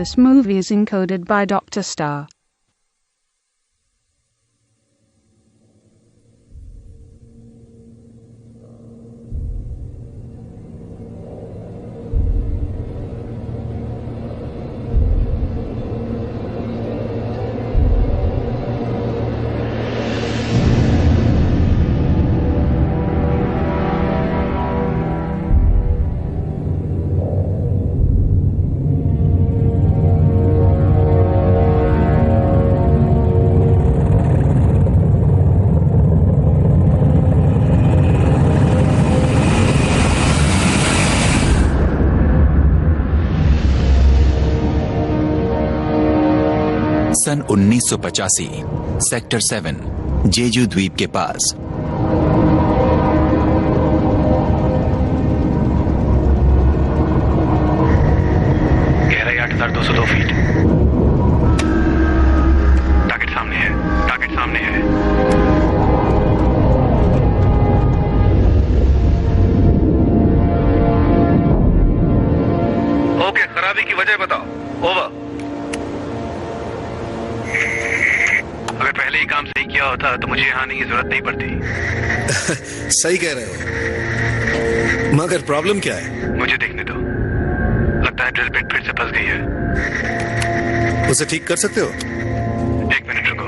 This movie is encoded by Dr. Star. सन 1985 sector 7 Jeju द्वीप के पास गहराई 8,202 फीट। टारगेट सामने है, टारगेट सामने है। ओके, खराबी की वजह बताओ। ओवर। अगर पहले ही काम सही किया होता तो मुझे यहाँ आने की जरूरत नहीं पड़ती। सही कह रहे हो, मगर प्रॉब्लम क्या है? मुझे देखने दो। लगता है ड्रिल बिट फिर से फंस गई है। उसे ठीक कर सकते हो? 1 मिनट रुको।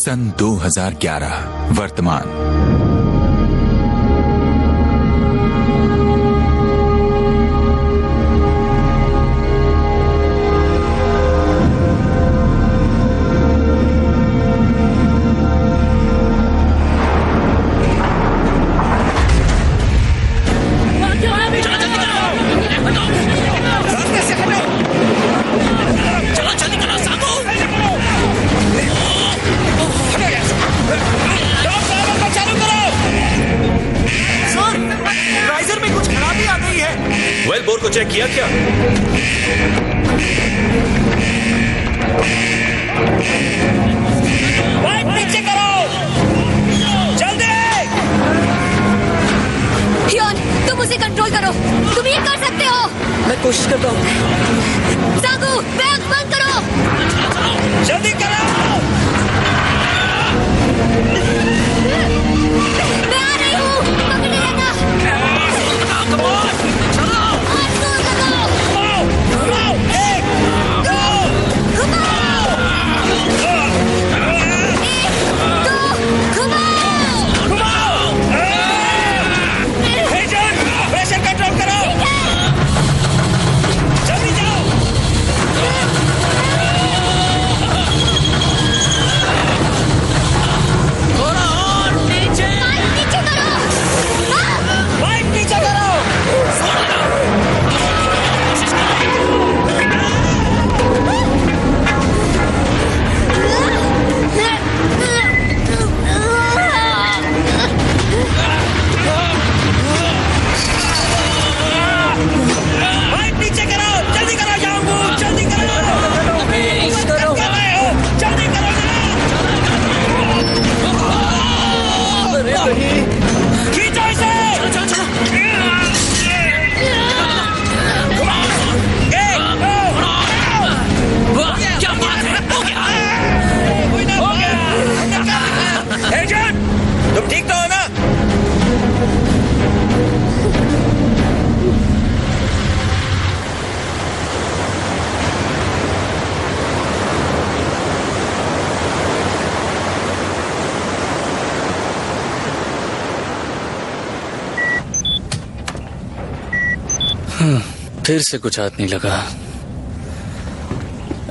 सन 2011 वर्तमान। चालू करो। चेक किया क्या? बाइक पीछे करो, जल्दी। हियोन, तुम उसे कंट्रोल करो, तुम ये कर सकते हो। मैं कोशिश करता हूँ। सांगू, बैग बंद करो। जल्दी करो। मैं आ रही हूँ, पकड़े रहना। चलो। और जोर लगाओ। घुमाओ, 1, 2, घुमाओ। 1, 2, घुमाओ। घुमाओ। एजेंट, प्रेशर कंट्रोल करो। जल्दी जाओ। थोड़ा और नीचे। बाइक नीचे करो। बाइक नीचे करो। बाइक नीचे करो, जल्दी करो जाऊंगू, जल्दी करो। कर रहे हो, जल्दी करो ना। खींचो इसे। क्या बात है? हो गया। एजेंट, तुम ठीक तो हो ना? फिर से कुछ हाथ नहीं लगा।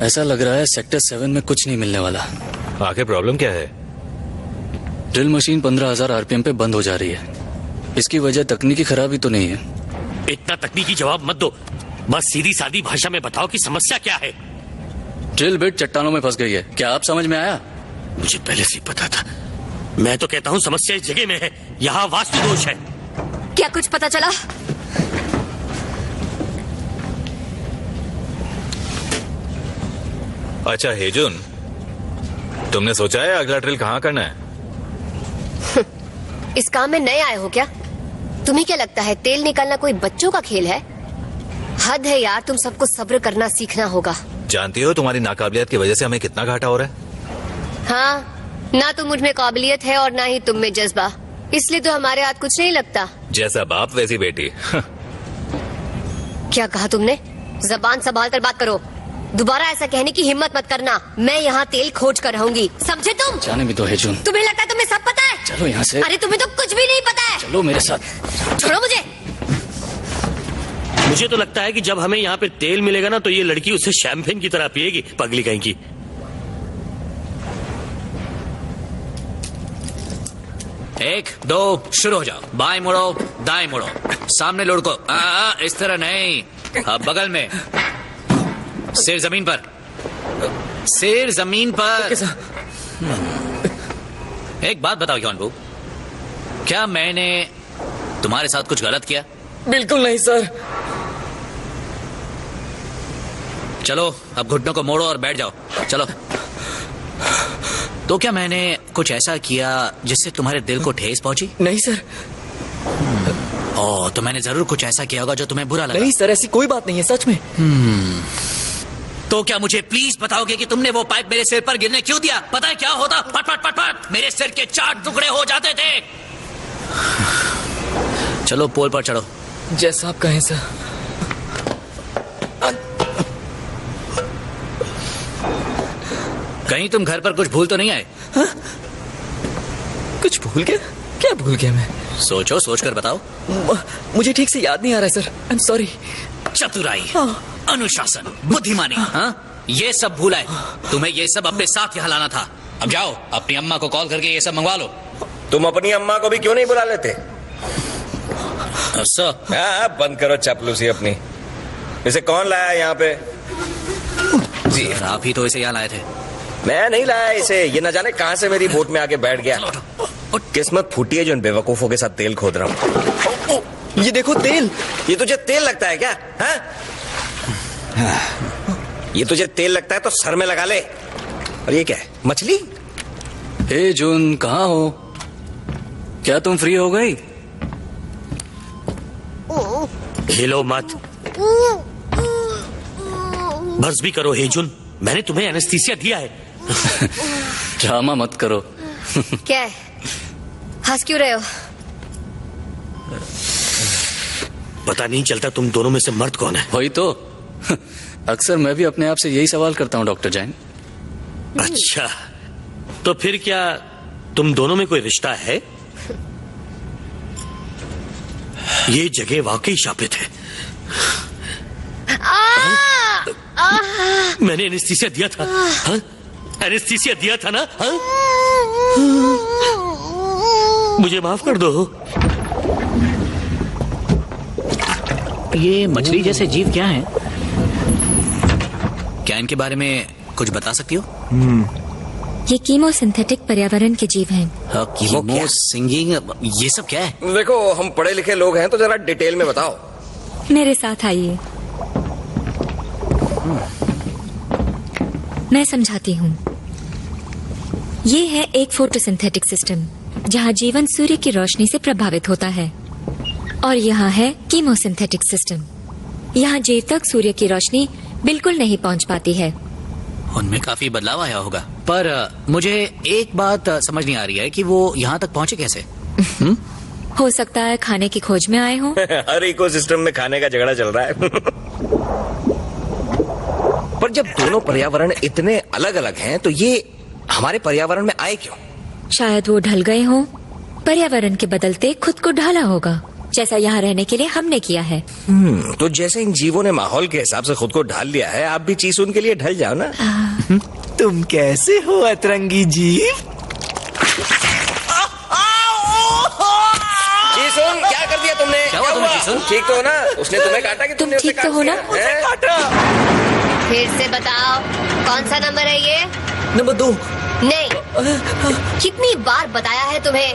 ऐसा लग रहा है सेक्टर 7 में कुछ नहीं मिलने वाला। आखिर प्रॉब्लम क्या है? ड्रिल मशीन 15,000 आरपीएम पे बंद हो जा रही है। इसकी वजह तकनीकी खराबी तो नहीं है। इतना तकनीकी जवाब मत दो, बस सीधी सादी भाषा में बताओ कि समस्या क्या है। ड्रिल बिट चट्टानों में फंस गई है। क्या आप समझ में आया? मुझे पहले से ही पता था। मैं तो कहता हूँ समस्या इस जगह में है, यहाँ वास्तु दोष है। क्या कुछ पता चला? अच्छा हेजुन, तुमने सोचा है अगला ड्रिल कहाँ करना है? इस काम में नए आए हो क्या? तुम्हें क्या लगता है तेल निकालना कोई बच्चों का खेल है? हद है यार, तुम सबको सब्र करना सीखना होगा। जानती हो तुम्हारी नाकाबिलियत की वजह से हमें कितना घाटा हो रहा है? हाँ, ना तो मुझ में काबिलियत है और ना ही तुम में जज्बा, इसलिए तो हमारे हाथ कुछ नहीं लगता। जैसा बाप वैसी बेटी। क्या कहा तुमने? जबान संभाल कर बात करो। दोबारा ऐसा कहने की हिम्मत मत करना। मैं यहाँ तेल खोज कर रहूंगी, समझे तुम? जाने भी तो है जून। तुम्हें लगता है तुम्हें सब पता है? चलो यहाँ से। अरे तुम्हें तो कुछ भी नहीं पता है। चलो मेरे साथ। छोड़ो मुझे। मुझे तो लगता है कि जब हमें यहाँ पे तेल मिलेगा ना, तो ये लड़की उसे शैंपेन की तरह पिएगी, पगली कहीं की। एक, दो, शुरू हो जाओ। बाएं मुड़ो, दाएं मुड़ो, सामने लुढ़को। इस तरह नहीं, अब बगल में। सिर जमीन पर, सिर जमीन पर। एक बात बताओ योनबू, क्या मैंने तुम्हारे साथ कुछ गलत किया? बिल्कुल नहीं सर। चलो अब घुटनों को मोड़ो और बैठ जाओ। चलो। तो क्या मैंने कुछ ऐसा किया जिससे तुम्हारे दिल को ठेस पहुंची? नहीं सर। ओह, तो मैंने जरूर कुछ ऐसा किया होगा जो तुम्हें बुरा लगा। नहीं सर, ऐसी कोई बात नहीं है, सच में। तो क्या मुझे प्लीज बताओगे कि तुमने वो पाइप मेरे सिर पर गिरने क्यों दिया? पता है क्या होता? फट फट फट फट मेरे सिर के 4 टुकड़े हो जाते थे। चलो पोल पर चढ़ो। जैसा आप कहें सर। कहीं तुम घर पर कुछ भूल तो नहीं आए? हा? कुछ भूल गया? क्या भूल गया मैं? सोचो, सोच कर बताओ। मुझे ठीक से याद नहीं आ रहा है सर, आई एम सॉरी। चतुराई, हाँ। अनुशासन, बुद्धिमानी, हाँ? ये सब भूल आए। तुम्हें ये सब अपने साथ यहाँ लाना था। अब जाओ अपनी अम्मा को कॉल करके ये सब मंगवा लो। तुम अपनी अम्मा को भी क्यों नहीं बुला लेते? बंद करो चापलूसी अपनी। इसे कौन लाया यहाँ पे? जी आप ही तो इसे यहाँ लाए थे। मैं नहीं लाया इसे, ये न जाने कहां से मेरी बोट में आके बैठ गया। किस्मत फूटी है जो इन बेवकूफों के साथ तेल खोद रहा हूँ। ये देखो तेल। ये तुझे तेल लगता है क्या? हाँ? ये तुझे तेल लगता है तो सर में लगा ले। और ये क्या है, मछली? हे जून, कहाँ हो? क्या तुम फ्री हो गई? हिलो मत, बस भी करो हेजुन, मैंने तुम्हें एनेस्थीसिया दिया है। ड्रामा मत करो। क्या है, हंस क्यों रहे हो? पता नहीं चलता तुम दोनों में से मर्द कौन है। वही तो। अक्सर मैं भी अपने आप से यही सवाल करता हूँ डॉक्टर जैन। अच्छा, तो फिर क्या तुम दोनों में कोई रिश्ता है? ये जगह वाकई शापित है। मैंने एनेस्थीसिया दिया था। हाँ? एनेस्थीसिया दिया था ना? हाँ? मुझे माफ कर दो। ये मछली जैसे जीव क्या हैं? क्या इनके बारे में कुछ बता सकती हो? ये कीमोसिंथेटिक पर्यावरण के जीव हैं। कीमो सिंगिंग, ये सब क्या है? देखो, हम पढ़े लिखे लोग हैं तो जरा डिटेल में बताओ। मेरे साथ आइए, मैं समझाती हूँ। ये है एक फोटोसिंथेटिक सिस्टम जहाँ जीवन सूर्य की रोशनी से प्रभावित होता है, और यहाँ है कीमोसिंथेटिक सिस्टम। यहाँ जीव तक सूर्य की रोशनी बिल्कुल नहीं पहुँच पाती है। उनमें काफी बदलाव आया होगा, पर मुझे एक बात समझ नहीं आ रही है कि वो यहाँ तक पहुँचे कैसे? हो सकता है खाने की खोज में आए हों। हर इकोसिस्टम में खाने का झगड़ा चल रहा है। पर जब दोनों पर्यावरण इतने अलग अलग हैं तो ये हमारे पर्यावरण में आए क्यों? शायद वो ढल गए हों। पर्यावरण के बदलते खुद को ढाला होगा, जैसा यहाँ रहने के लिए हमने किया है। तो जैसे इन जीवों ने माहौल के हिसाब से खुद को ढाल लिया है, आप भी चीसुन के लिए ढल जाओ ना। तुम कैसे हो अतरंगी जीव? चीसुन, क्या कर दिया तुमने? क्या हुआ तुम्हें चीसुन? ठीक तो हो ना? उसने तुम्हें काटा कि तुमने ठीक तो हो ना? फिर से बताओ, कौन सा नंबर है ये? नंबर 2। नहीं, कितनी बार बताया है तुम्हें?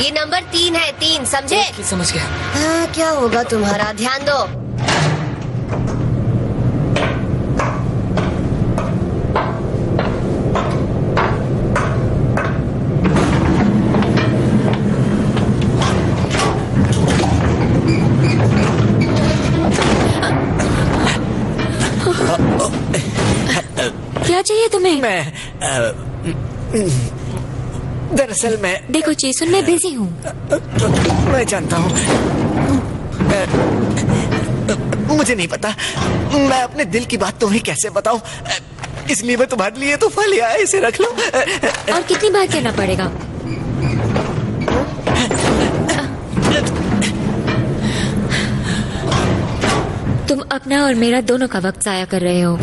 ये नंबर 3 है, 3, समझे? समझ गया। हाँ, क्या होगा तुम्हारा, ध्यान दो। क्या चाहिए तुम्हें? दरअसल मैं देखो चीसुन, मैं बिजी हूँ। मैं जानता हूँ। मुझे नहीं पता मैं अपने दिल की बात तुम्हें कैसे बताऊं, इसलिए मैं तुम्हारे लिए तो फल आया, इसे रख लो। और कितनी बार कहना पड़ेगा? तुम अपना और मेरा दोनों का वक्त जाया कर रहे हो।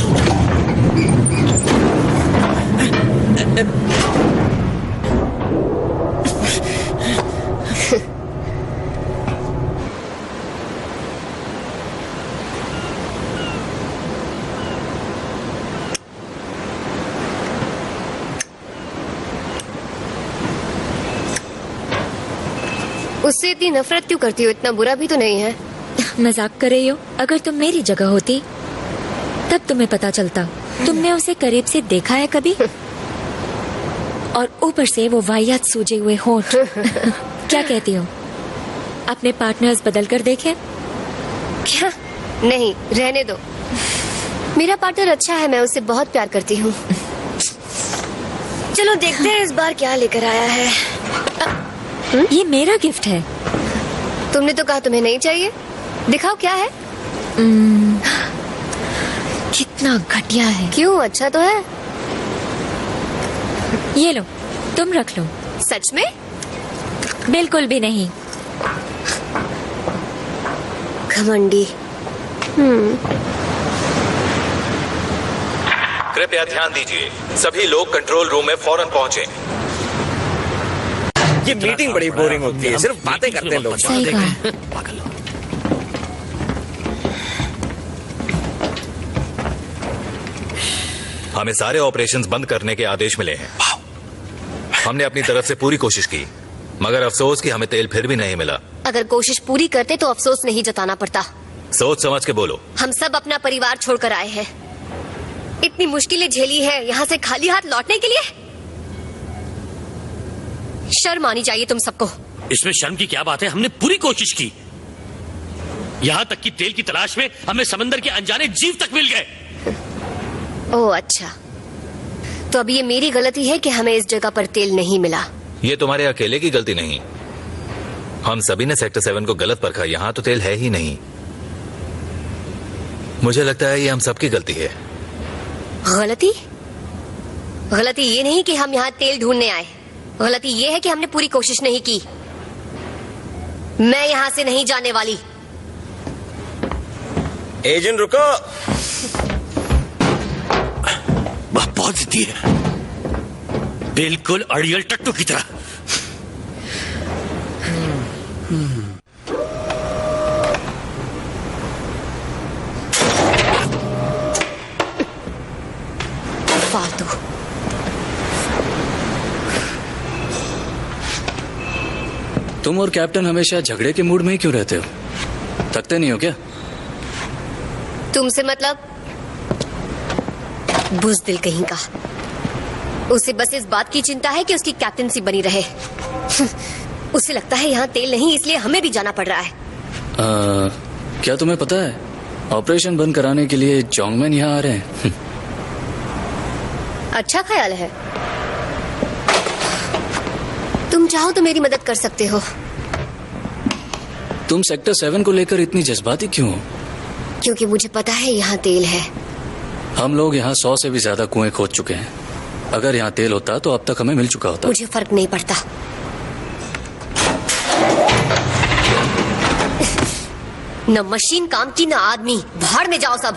उससे इतनी नफरत क्यों करती हो? इतना बुरा भी तो नहीं है। मजाक कर रही हो? अगर तुम मेरी जगह होती तब तुम्हें पता चलता। तुमने उसे करीब से देखा है कभी? और ऊपर से वो वाहियात सूजे हुए होंठ। क्या कहती हो, अपने पार्टनर्स बदल कर देखे? क्या? नहीं, रहने दो। मेरा पार्टनर अच्छा है, मैं उससे बहुत प्यार करती हूँ। चलो देखते हैं इस बार क्या लेकर आया है। ये मेरा गिफ्ट है। तुमने तो कहा तुम्हें नहीं चाहिए। दिखाओ क्या है। कितना घटिया है। क्यों, अच्छा तो है। ये लो, तुम रख लो। सच में? बिल्कुल भी नहीं। घमंडी। कृपया ध्यान दीजिए, सभी लोग कंट्रोल रूम में फौरन पहुंचे। ये मीटिंग बड़ी बोरिंग होती है, सिर्फ बातें करते हैं लोग। सही कहा। हमें सारे ऑपरेशंस बंद करने के आदेश मिले हैं। हमने अपनी तरफ से पूरी कोशिश की, मगर अफसोस कि हमें तेल फिर भी नहीं मिला। अगर कोशिश पूरी करते तो अफसोस नहीं जताना पड़ता। सोच समझ के बोलो। हम सब अपना परिवार छोड़कर आए हैं, इतनी मुश्किलें झेली है यहाँ से खाली हाथ लौटने के लिए। शर्म आनी चाहिए तुम सबको। इसमें शर्म की क्या बात है? हमने पूरी कोशिश की, यहाँ तक कि तेल की तलाश में हमें समंदर के अनजाने जीव तक मिल गए। ओह अच्छा, तो अब ये मेरी गलती है कि हमें इस जगह पर तेल नहीं मिला। ये तुम्हारे अकेले की गलती नहीं, हम सभी ने सेक्टर 7 को गलत परखा। यहाँ तो तेल है ही नहीं। मुझे लगता है ये हम सबकी गलती है। गलती? गलती ये नहीं कि हम यहाँ तेल ढूंढने आए, गलती ये है कि हमने पूरी कोशिश नहीं की। मैं यहाँ से नहीं जाने वाली। एजेंट रुको। वह बहुत जिद्दी है, बिल्कुल अड़ियल टट्टू की तरह। फालतू। तुम और कैप्टन हमेशा झगड़े के मूड में ही क्यों रहते हो? थकते नहीं हो क्या? तुमसे मतलब? बुज़दिल कहीं का। उसे बस इस बात की चिंता है कि उसकी कैप्टनसी बनी रहे। उसे लगता है यहाँ तेल नहीं, इसलिए हमें भी जाना पड़ रहा है। क्या तुम्हें पता है ऑपरेशन बंद कराने के लिए जोंगमैन यहाँ आ रहे हैं? अच्छा ख्याल है। तुम चाहो तो मेरी मदद कर सकते हो। तुम सेक्टर 7 को लेकर इतनी जज्बाती क्यों हो? क्योंकि मुझे पता है यहाँ तेल है। हम लोग यहाँ 100 से भी ज्यादा कुएं खोद चुके हैं। अगर यहाँ तेल होता तो अब तक हमें मिल चुका होता। मुझे फर्क नहीं पड़ता। न मशीन काम की न आदमी। भाड़ में जाओ सब।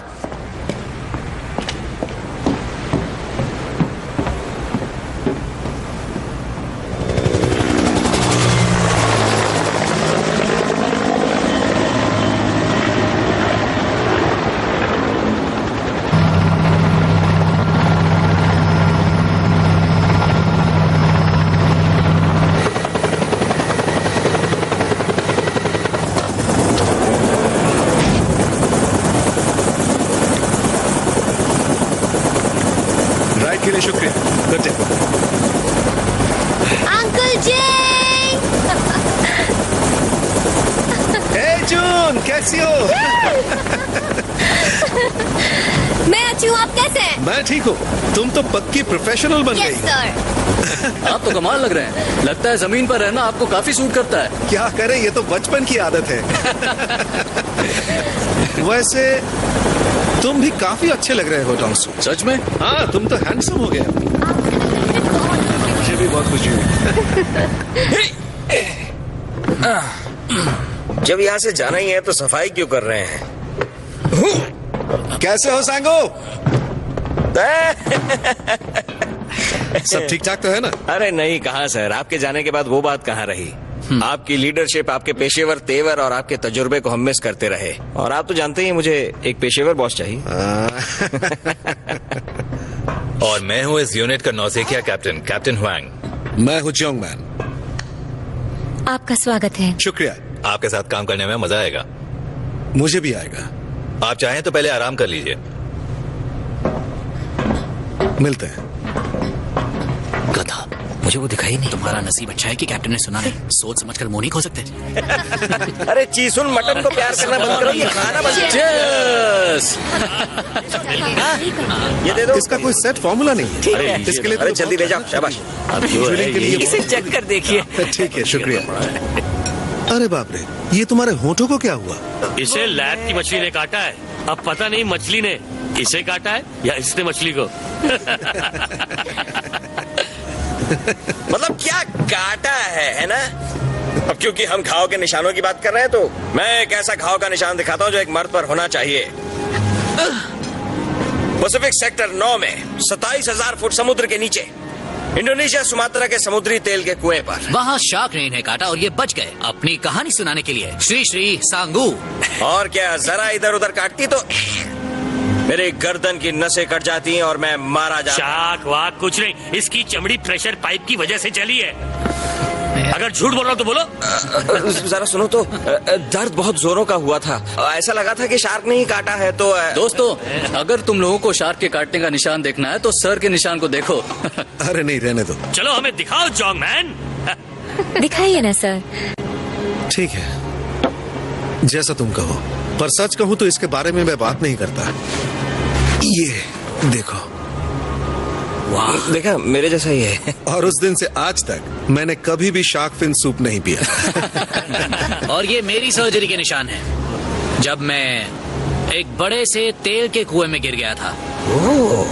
के लिए शुक्रिया। Good day. अंकल जी। हे जून, कैसी हो? मैं अच्छी हूँ, आप कैसे हैं? मैं ठीक हूँ। तुम तो पक्की प्रोफेशनल बन गई। सर। आप तो कमाल लग रहे हैं। लगता है जमीन पर रहना आपको काफी सूट करता है। क्या करें, ये तो बचपन की आदत है। वैसे तुम भी काफी अच्छे लग रहे हो टॉन्गसू। सच में? हाँ, तुम तो हैंडसम हो गए। मुझे भी बहुत खुशी हुई। जब यहाँ से जाना ही है तो सफाई क्यों कर रहे हैं? कैसे हो सांगो? सब ठीक ठाक तो है ना? अरे नहीं, कहाँ सर, आपके जाने के बाद वो बात कहाँ रही। आपकी लीडरशिप, आपके पेशेवर तेवर और आपके तजुर्बे को हम मिस करते रहे। और आप तो जानते ही मुझे एक पेशेवर बॉस चाहिए। और मैं हूँ इस यूनिट का नौसेखिया कैप्टन, कैप्टन हुआंग। मैं हूँ जोंगमैन। आपका स्वागत है। शुक्रिया। आपके साथ काम करने में मजा आएगा। मुझे भी आएगा। आप चाहें तो पहले आराम कर लीजिए। मिलते हैं। गधा, मुझे वो दिखाई नहीं। तुम्हारा नसीब अच्छा है कि कैप्टन ने सुना नहीं। सोच समझकर मुंह नहीं खो सकते। अरे चीसुन, मटन को प्यार करना बंद करो, ये खाना बंद करो। ये दे दो। इसका कोई सेट फॉर्मूला नहीं। अरे इसके लिए अरे जल्दी ले जाओ, शाबाश। इसे चेक कर देखिए। ठीक है, शुक्रिया। अरे बाप रे, ये तुम्हारे होठों को क्या हुआ? इसे लैब की मछली ने काटा है। अब पता नहीं मछली ने इसे काटा है या इसने मछली को। मतलब क्या काटा है ना? अब क्योंकि हम घाव के निशानों की बात कर रहे हैं तो मैं एक ऐसा घाव का निशान दिखाता हूं जो एक मर्द पर होना चाहिए। पैसिफिक सेक्टर 9 में 27,000 फुट समुद्र के नीचे इंडोनेशिया सुमात्रा के समुद्री तेल के कुएं पर। वहाँ शार्क ने इन्हें काटा और ये बच गए अपनी कहानी सुनाने के लिए। श्री श्री सांगू। और क्या, जरा इधर उधर काटती तो मेरे गर्दन की नसें कट जाती हैं और मैं मारा जाता। शाक वाक कुछ नहीं, इसकी चमड़ी प्रेशर पाइप की वजह से चली है। अगर झूठ बोल रहा हो तो बोलो। जरा सुनो तो, दर्द बहुत जोरों का हुआ था। ऐसा लगा था कि शार्क ने ही काटा है। तो दोस्तों, अगर तुम लोगों को शार्क के काटने का निशान देखना है तो सर के निशान को देखो। अरे नहीं, रहने दो। चलो हमें दिखाओ जॉन्ग मैन। दिखाइए ना सर। ठीक है, जैसा तुम कहो, पर सच कहूं तो इसके बारे में मैं बात नहीं करता। ये देखो। वाह, देखा, मेरे जैसा ही है। और उस दिन से आज तक मैंने कभी भी शार्क फिन सूप नहीं पिया। और ये मेरी सर्जरी के निशान है, जब मैं एक बड़े से तेल के कुएं में गिर गया था।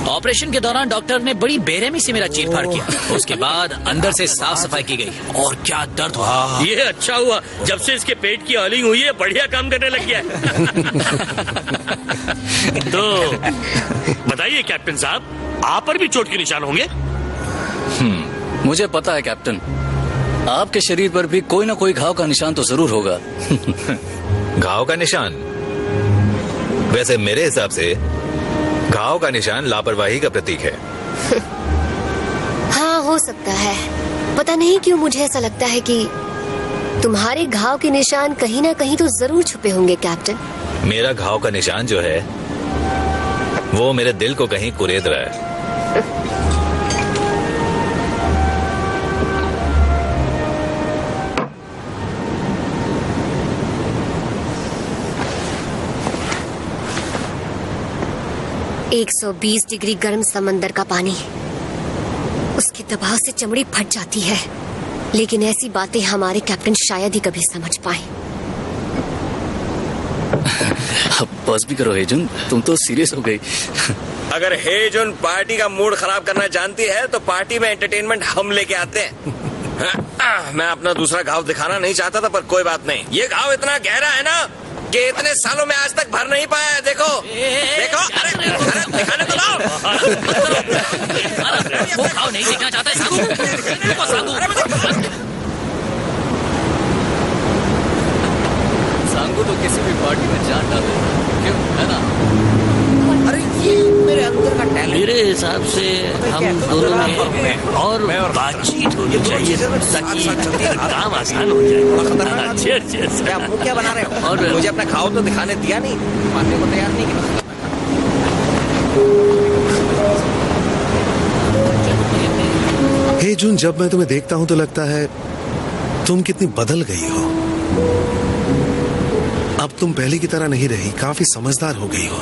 ऑपरेशन के दौरान डॉक्टर ने बड़ी बेरहमी से मेरा चीरफाड़ किया। उसके बाद अंदर से साफ सफाई की गई और क्या दर्द हुआ। ये अच्छा हुआ, जब से इसके पेट की ऑयलिंग हुई है बढ़िया काम करने लग गया है। तो बताइए कैप्टन साहब, आप पर भी चोट के निशान होंगे? मुझे पता है कैप्टन, आपके शरीर पर भी कोई ना कोई घाव का निशान तो जरूर होगा। घाव का निशान? वैसे मेरे हिसाब से घाव का निशान लापरवाही का प्रतीक है। हाँ, हो सकता है। पता नहीं क्यों मुझे ऐसा लगता है कि तुम्हारे घाव के निशान कहीं ना कहीं तो जरूर छुपे होंगे कैप्टन। मेरा घाव का निशान जो है वो मेरे दिल को कहीं कुरेद रहा है। एक 120 डिग्री गर्म समंदर का पानी, उसके दबाव से चमड़ी फट जाती है। लेकिन ऐसी बातें हमारे कैप्टन शायद ही कभी समझ पाए। बस भी करो हेजुन, तुम तो सीरियस हो गई। अगर हेजुन पार्टी का मूड खराब करना जानती है तो पार्टी में एंटरटेनमेंट हम लेके आते हैं। मैं अपना दूसरा घाव दिखाना नहीं चाहता था, पर कोई बात नहीं। ये घाव इतना गहरा है ना कि इतने सालों में आज तक भर नहीं पाया है। देखो देखो, अरे दिखाने तो लाओ। वो घाव नहीं देखना चाहता है सांगू तो किसी भी पार्टी में जान डाले, क्यों, है ना? अरे ये मेरे अंदर का टैलेंट। मेरे हिसाब से हम दोनों में और बातचीत होनी चाहिए ताकि काम आसान हो जाए। क्या मुंह क्या बना रहे हो? और मुझे अपना घाव तो दिखाने दिया नहीं, मानने को तैयार नहीं किया। हे जून, जब मैं तुम्हें देखता हूं तो लगता है तुम कितनी बदल गई हो। अब तुम पहले की तरह नहीं रही, काफी समझदार हो गई हो।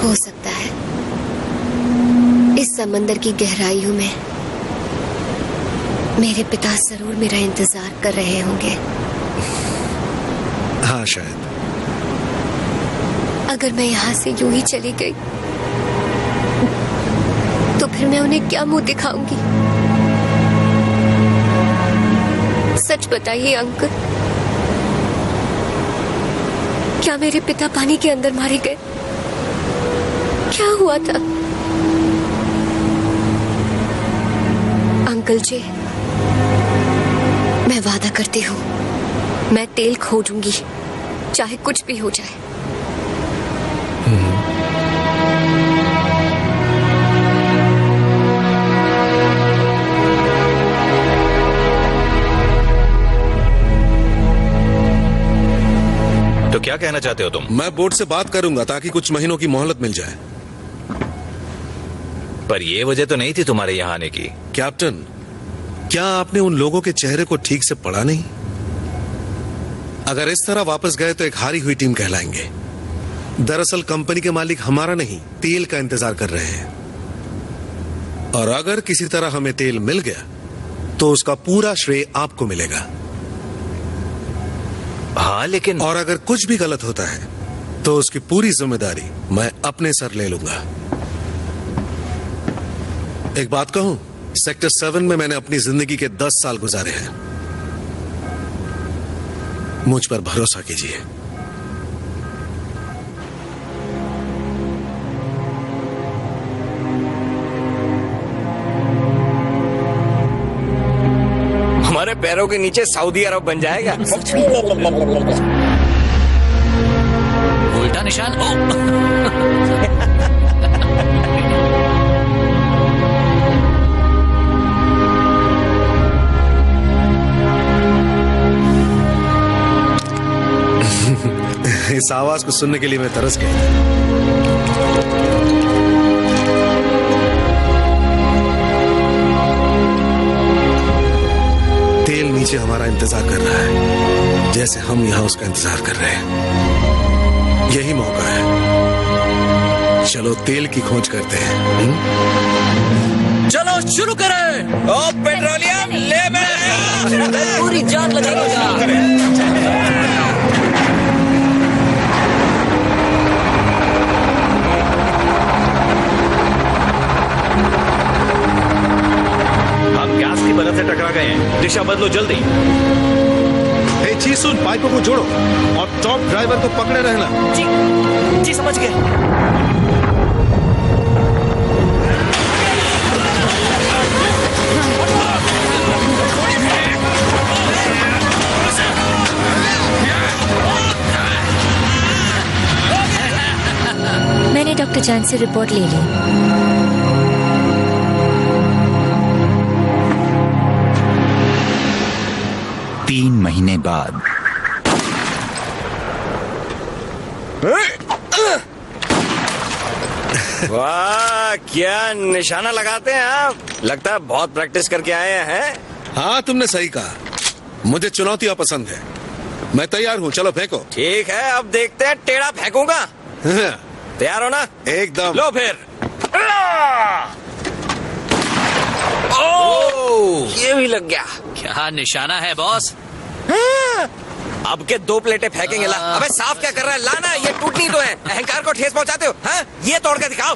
हो सकता है इस समंदर की गहराइयों में मेरे पिता जरूर मेरा इंतजार कर रहे होंगे। हाँ, शायद। अगर मैं यहाँ से यूं ही चली गई तो फिर मैं उन्हें क्या मुंह दिखाऊंगी? सच बताइए अंकल, क्या मेरे पिता पानी के अंदर मारे गए? क्या हुआ था? अंकल जी, मैं वादा करती हूँ मैं तेल खोजूंगी, चाहे कुछ भी हो जाए। तो क्या कहना चाहते हो तुम? मैं बोर्ड से बात करूंगा ताकि कुछ महीनों की मोहलत मिल जाए। पर ये वजह तो नहीं थी तुम्हारे यहाँ आने की। कैप्टन, क्या आपने उन लोगों के चेहरे को ठीक से पढ़ा नहीं? अगर इस तरह वापस गए तो एक हारी हुई टीम कहलाएंगे। दरअसल कंपनी के मालिक हमारा नहीं, तेल का इंतजार कर रहे हैं। और अगर किसी तरह हमें तेल मिल गया तो उसका पूरा श्रेय आपको मिलेगा। हाँ, लेकिन और अगर कुछ भी गलत होता है तो उसकी पूरी जिम्मेदारी मैं अपने सर ले लूंगा। एक बात कहूं, सेक्टर 7 में मैंने अपनी जिंदगी के 10 साल गुजारे हैं। मुझ पर भरोसा कीजिए। हमारे पैरों के नीचे सऊदी अरब बन जाएगा। उल्टा निशान। इस आवाज को सुनने के लिए मैं तरस गया था। तेल नीचे हमारा इंतजार कर रहा है, जैसे हम यहां उसका इंतजार कर रहे हैं। यही मौका है, चलो तेल की खोज करते हैं। चलो शुरू करें। ओ पेट्रोलियम ले मैं पूरी जान लगाइएगा। हम गैस की मदद से टकरा गए हैं, दिशा बदलो जल्दी। ए चीसुन, पाइपों को जोड़ो और टॉप ड्राइवर को पकड़े रहना। जी समझ गए। मैंने डॉक्टर जान से रिपोर्ट ले ली। 3 महीने बाद। वाह, क्या निशाना लगाते हैं आप। लगता है बहुत प्रैक्टिस करके आए हैं। हाँ, तुमने सही कहा, मुझे चुनौतियां पसंद है। मैं तैयार हूँ, चलो फेंको। ठीक है, अब देखते हैं टेढ़ा फेंकूंगा। तैयार हो ना? एकदम। लो फिर। ओ, ये भी लग गया। क्या निशाना है बॉस? अब के 2 प्लेटें फेंकेंगे। ला, अबे साफ क्या कर रहा है? लाना, ये टूटनी तो है। अहंकार को ठेस पहुंचाते हो। हाँ? ये तोड़ के दिखाओ।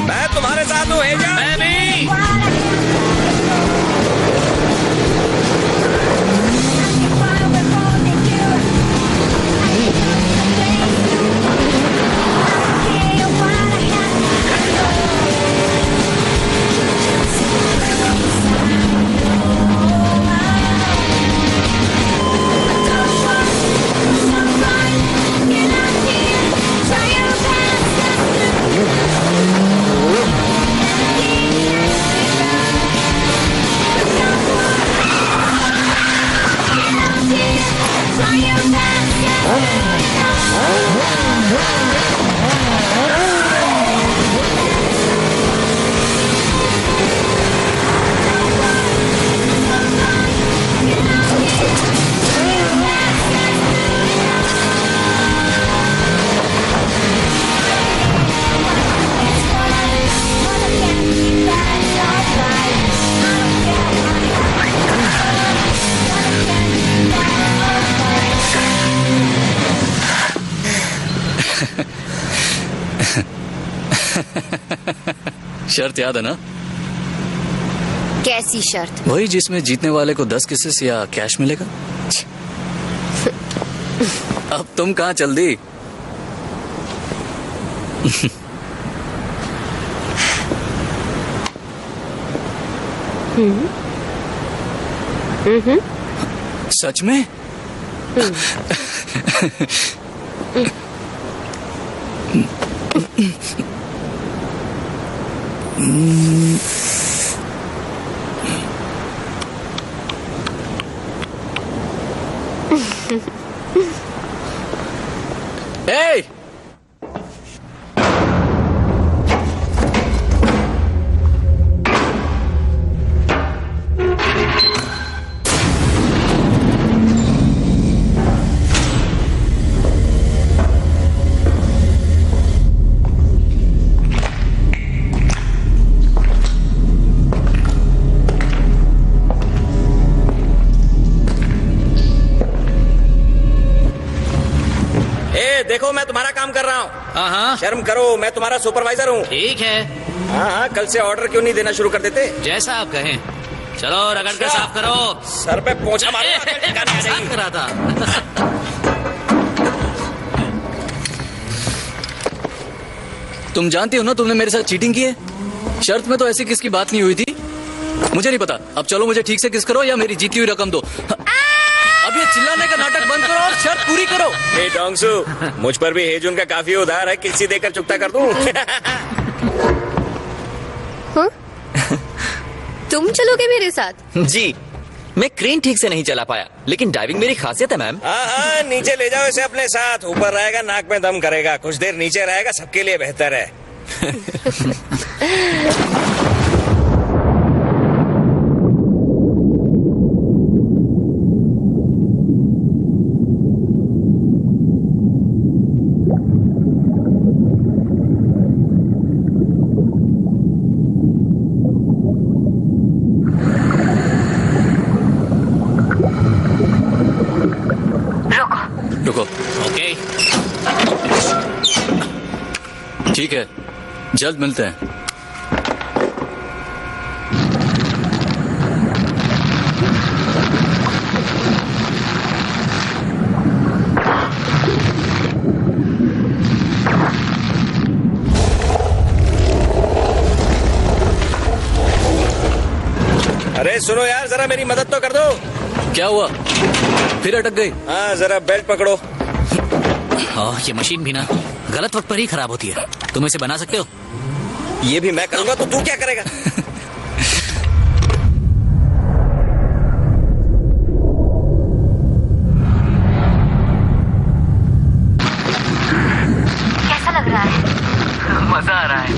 मैं तुम्हारे साथ हूँ, एजा। मैं भी। शर्त याद है ना? कैसी शर्त? वही जिसमें जीतने वाले को 10 किसेस या कैश मिलेगा। अब तुम कहाँ चल दी? सच में? Hey! देखो, मैं तुम्हारा काम कर रहा हूँ। हाँ, शर्म करो, मैं तुम्हारा सुपरवाइजर हूँ। ठीक है। हाँ, कल से ऑर्डर क्यों नहीं देना शुरू कर देते? जैसा आप कहें। चलो रगड़ के साफ करो। सर पे पोंछा मारो। साफ करा था। तुम जानती हो ना तुमने मेरे साथ चीटिंग की है। शर्त में तो ऐसी किसकी बात नहीं हुई थी। मुझे नहीं पता। अब चलो मुझे ठीक से किस करो या मेरी जीती हुई रकम दो। अब ये चिल्लाने का नाटक बंद करो और शर्त पूरी करो। हे डोंगसू, मुझ पर भी हेजुन का काफी उधार है, किसी देकर चुकता कर दूं। तुम चलोगे मेरे साथ? जी, मैं क्रेन ठीक से नहीं चला पाया, लेकिन डाइविंग मेरी खासियत है मैम। हाँ, नीचे ले जाओ इसे अपने साथ। ऊपर रहेगा नाक में दम करेगा, कुछ देर नीचे रहेगा, सबके लिए बेहतर है। रुको। ओके, ठीक है, जल्द मिलते हैं। अरे सुनो यार, जरा मेरी मदद तो कर दो। क्या हुआ? फिर अटक गई? हाँ, जरा बेल्ट पकड़ो। ये मशीन भी ना गलत वक्त पर ही खराब होती है। तुम इसे बना सकते हो? ये भी मैं करूंगा तो तू क्या करेगा? कैसा लग रहा है? मजा आ रहा है।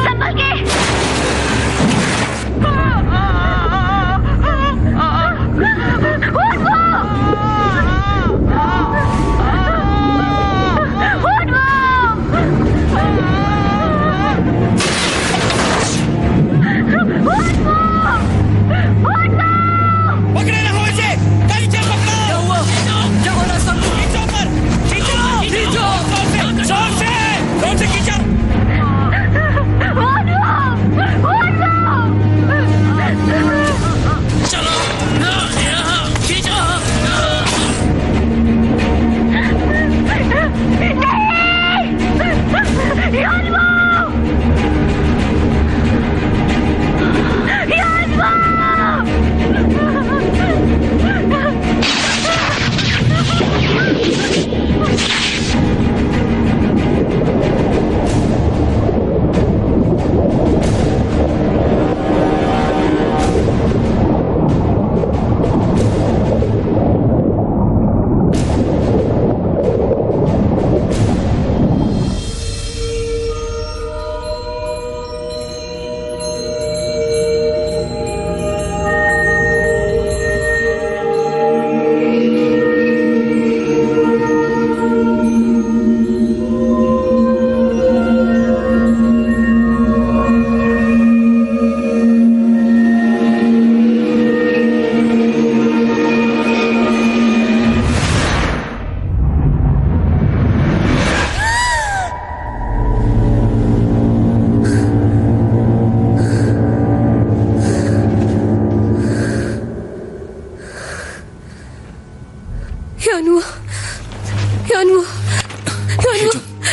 संभल के। पकड़े रहो इसे, कहीं से पकड़ो। क्या हुआ? क्या हो रहा है सब? खींचो पर, खींचो, जोर से खींचो। चलो, खींचो।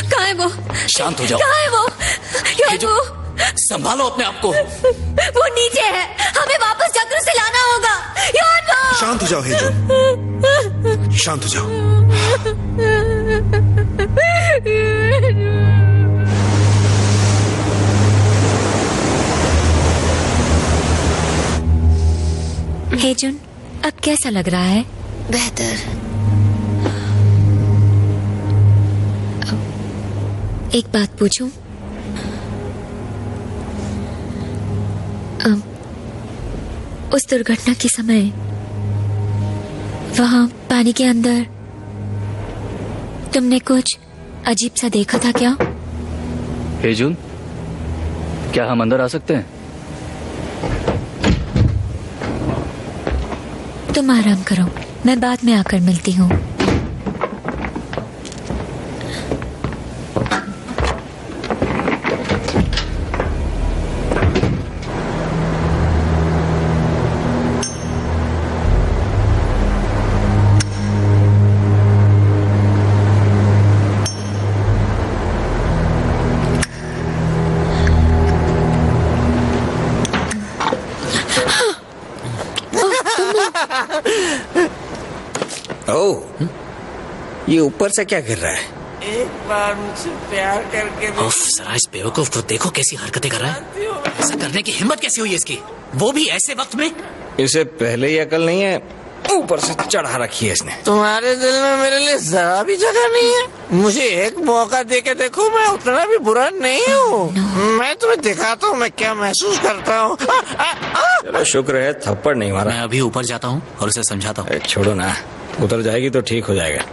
कहाँ है वो? शांत हो जाओ। कहाँ है वो? संभालो अपने आप को। वो नीचे है, हमें वापस जाकर उसे लाना होगा। शांत हो जाओ हेजो, शांत हो जाओ। हेजुन, अब कैसा लग रहा है? बेहतर। एक बात पूछूं? उस दुर्घटना के समय वहां पानी के अंदर तुमने कुछ अजीब सा देखा था क्या? हेजुन, क्या हम अंदर आ सकते हैं? तुम आराम करो, मैं बाद में आकर मिलती हूँ। ये ऊपर से क्या गिर रहा है? एक बार मुझसे प्यार करके उफ, जरा इस बेवकूफ को देखो कैसी हरकतें कर रहा है। ऐसा करने की हिम्मत कैसी हुई इसकी, वो भी ऐसे वक्त में। इसे पहले ही अकल नहीं है, ऊपर से चढ़ा रखी है इसने। तुम्हारे दिल में मेरे लिए जरा भी जगह नहीं है। मुझे एक मौका दे के देखो, मैं उतना भी बुरा नहीं हूँ। मैं तुम्हें दिखाता हूँ मैं क्या महसूस करता हूँ। चलो शुक्र है थप्पड़ नहीं मारा। मैं अभी ऊपर जाता हूँ और उसे समझाता हूँ। छोड़ो ना, उतर जाएगी तो ठीक हो जाएगा।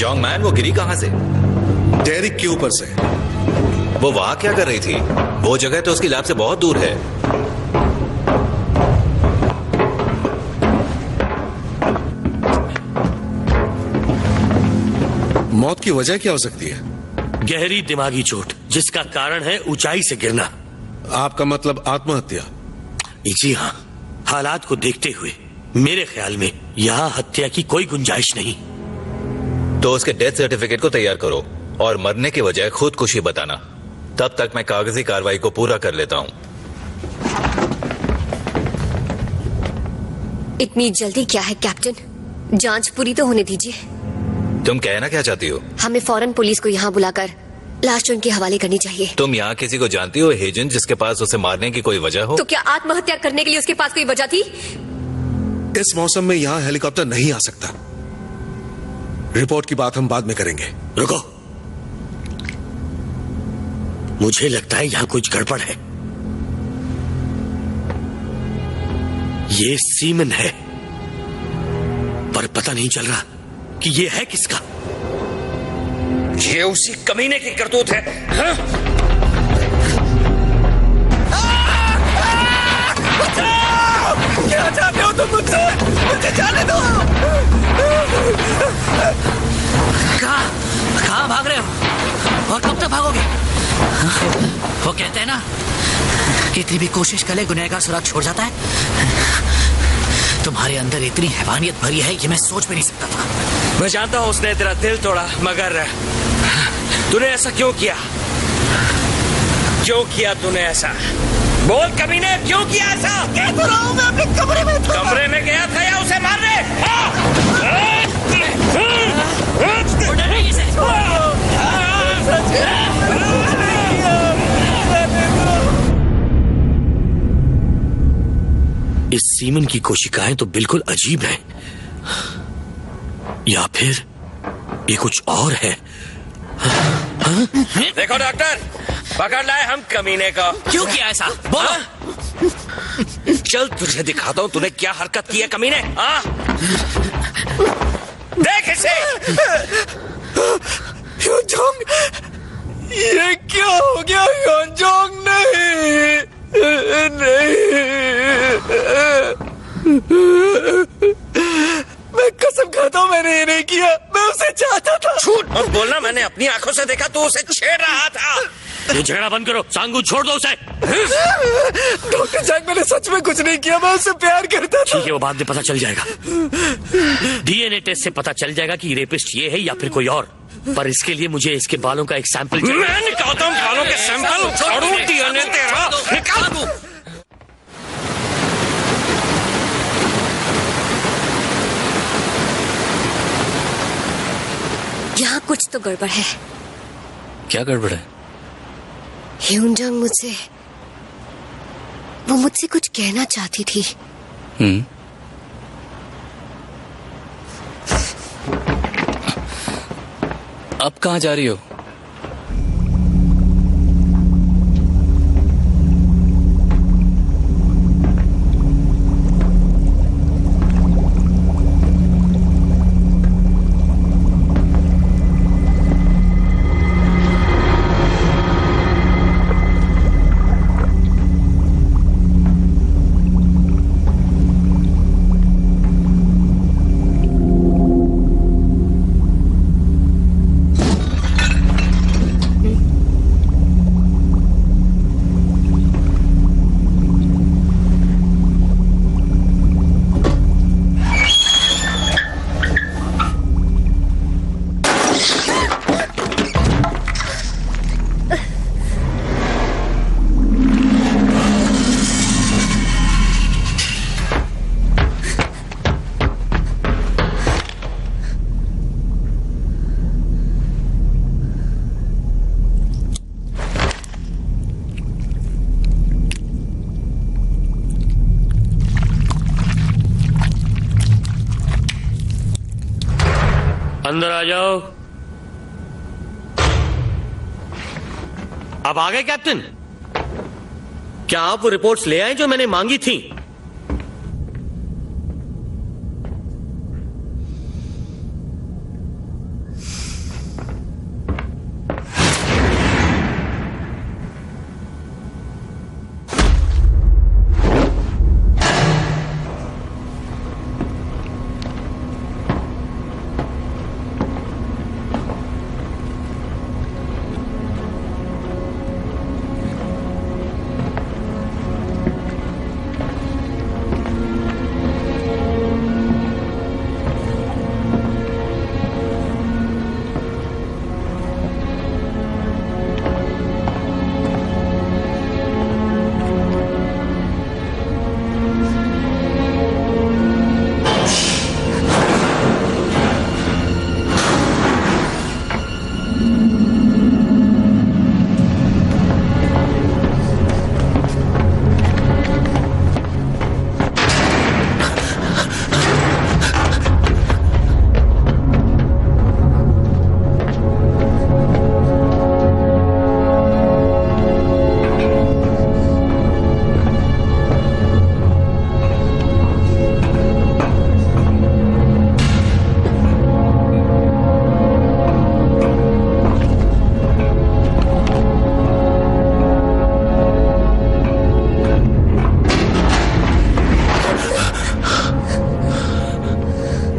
जोंग मैन, वो गिरी कहां से? डेरिक के ऊपर से। वो वहां क्या कर रही थी? वो जगह तो उसकी लैब से बहुत दूर है। मौत की वजह क्या हो सकती है? गहरी दिमागी चोट, जिसका कारण है ऊंचाई से गिरना। आपका मतलब आत्महत्या? जी हाँ, हालात को देखते हुए मेरे ख्याल में यहाँ हत्या की कोई गुंजाइश नहीं। तो उसके डेथ सर्टिफिकेट को तैयार करो और मरने की वजह खुदकुशी बताना। तब तक मैं कागजी कार्रवाई को पूरा कर लेता हूँ। इतनी जल्दी क्या है कैप्टन? जांच पूरी तो होने दीजिए। तुम कहना क्या चाहती हो? हमें फौरन पुलिस को यहाँ बुलाकर लाश उनके हवाले करनी चाहिए। तुम यहाँ किसी को जानती हो हेजन जिसके पास उसे मारने की कोई वजह हो? तो क्या आत्महत्या करने के लिए उसके पास कोई वजह थी? इस मौसम में यहाँ हेलीकॉप्टर नहीं आ सकता। रिपोर्ट की बात हम बाद में करेंगे। रुको, मुझे लगता है यहाँ कुछ गड़बड़ है। ये सीमन है, पर पता नहीं चल रहा कि ये है किसका। ये उसी कमीने की करतूत है। हाँ? क्या चाहते हो तुम मुझसे? मुझे जाने दो। कहाँ भाग रहे हो और कब तक भागोगे? वो कहते हैं ना, कितनी भी कोशिश कर ले गुनहगार सुराग छोड़ जाता है। तुम्हारे अंदर इतनी हैवानियत भरी है, ये मैं सोच भी नहीं सकता था। मैं जानता हूँ उसने तेरा दिल तोड़ा, मगर तूने ऐसा क्यों किया? क्यों किया तूने ऐसा? बोल कमीने, क्यों किया ऐसा? कह तो रहा हूँ मैं अपने कमरे में था। कमरे में गया था या उसे मारने? इस सीमन की कोशिकाएं तो बिल्कुल अजीब हैं, या फिर ये कुछ और है। देखो डॉक्टर, पकड़ लाए हम कमीने को। क्यों किया ऐसा? बोलो। चल तुझे दिखाता हूँ तूने क्या हरकत की है कमीने। देख इसे। योंजोंग, ये क्या हो गया? योंजोंग नहीं, मैं कसम खाता हूँ मैंने ये नहीं किया। मैं उसे चाहता था। झूठ मत बोलना, मैंने अपनी आंखों से देखा तू उसे छेड़ रहा था। ये झगड़ा बंद करो, सांगू छोड़ दो उसे। डॉक्टर जैक, मैंने सच में कुछ नहीं किया, मैं उससे प्यार करता था। ठीक है, वो बाद में पता चल जाएगा। डीएनए टेस्ट से पता चल जाएगा कि रेपिस्ट ये है या फिर कोई और। पर इसके लिए मुझे इसके बालों का एक सैंपल चाहिए। मैं निकालता हूँ बालों के सैंपल। छोड़ू डीएनए तेरा, निकाल। यहाँ कुछ तो गड़बड़ है। क्या गड़बड़ है? योंजोंग मुझसे वो मुझसे कुछ कहना चाहती थी। अब कहाँ जा रही हो? अंदर आ जाओ। अब आ गए कैप्टन? क्या आप वो रिपोर्ट्स ले आए जो मैंने मांगी थी?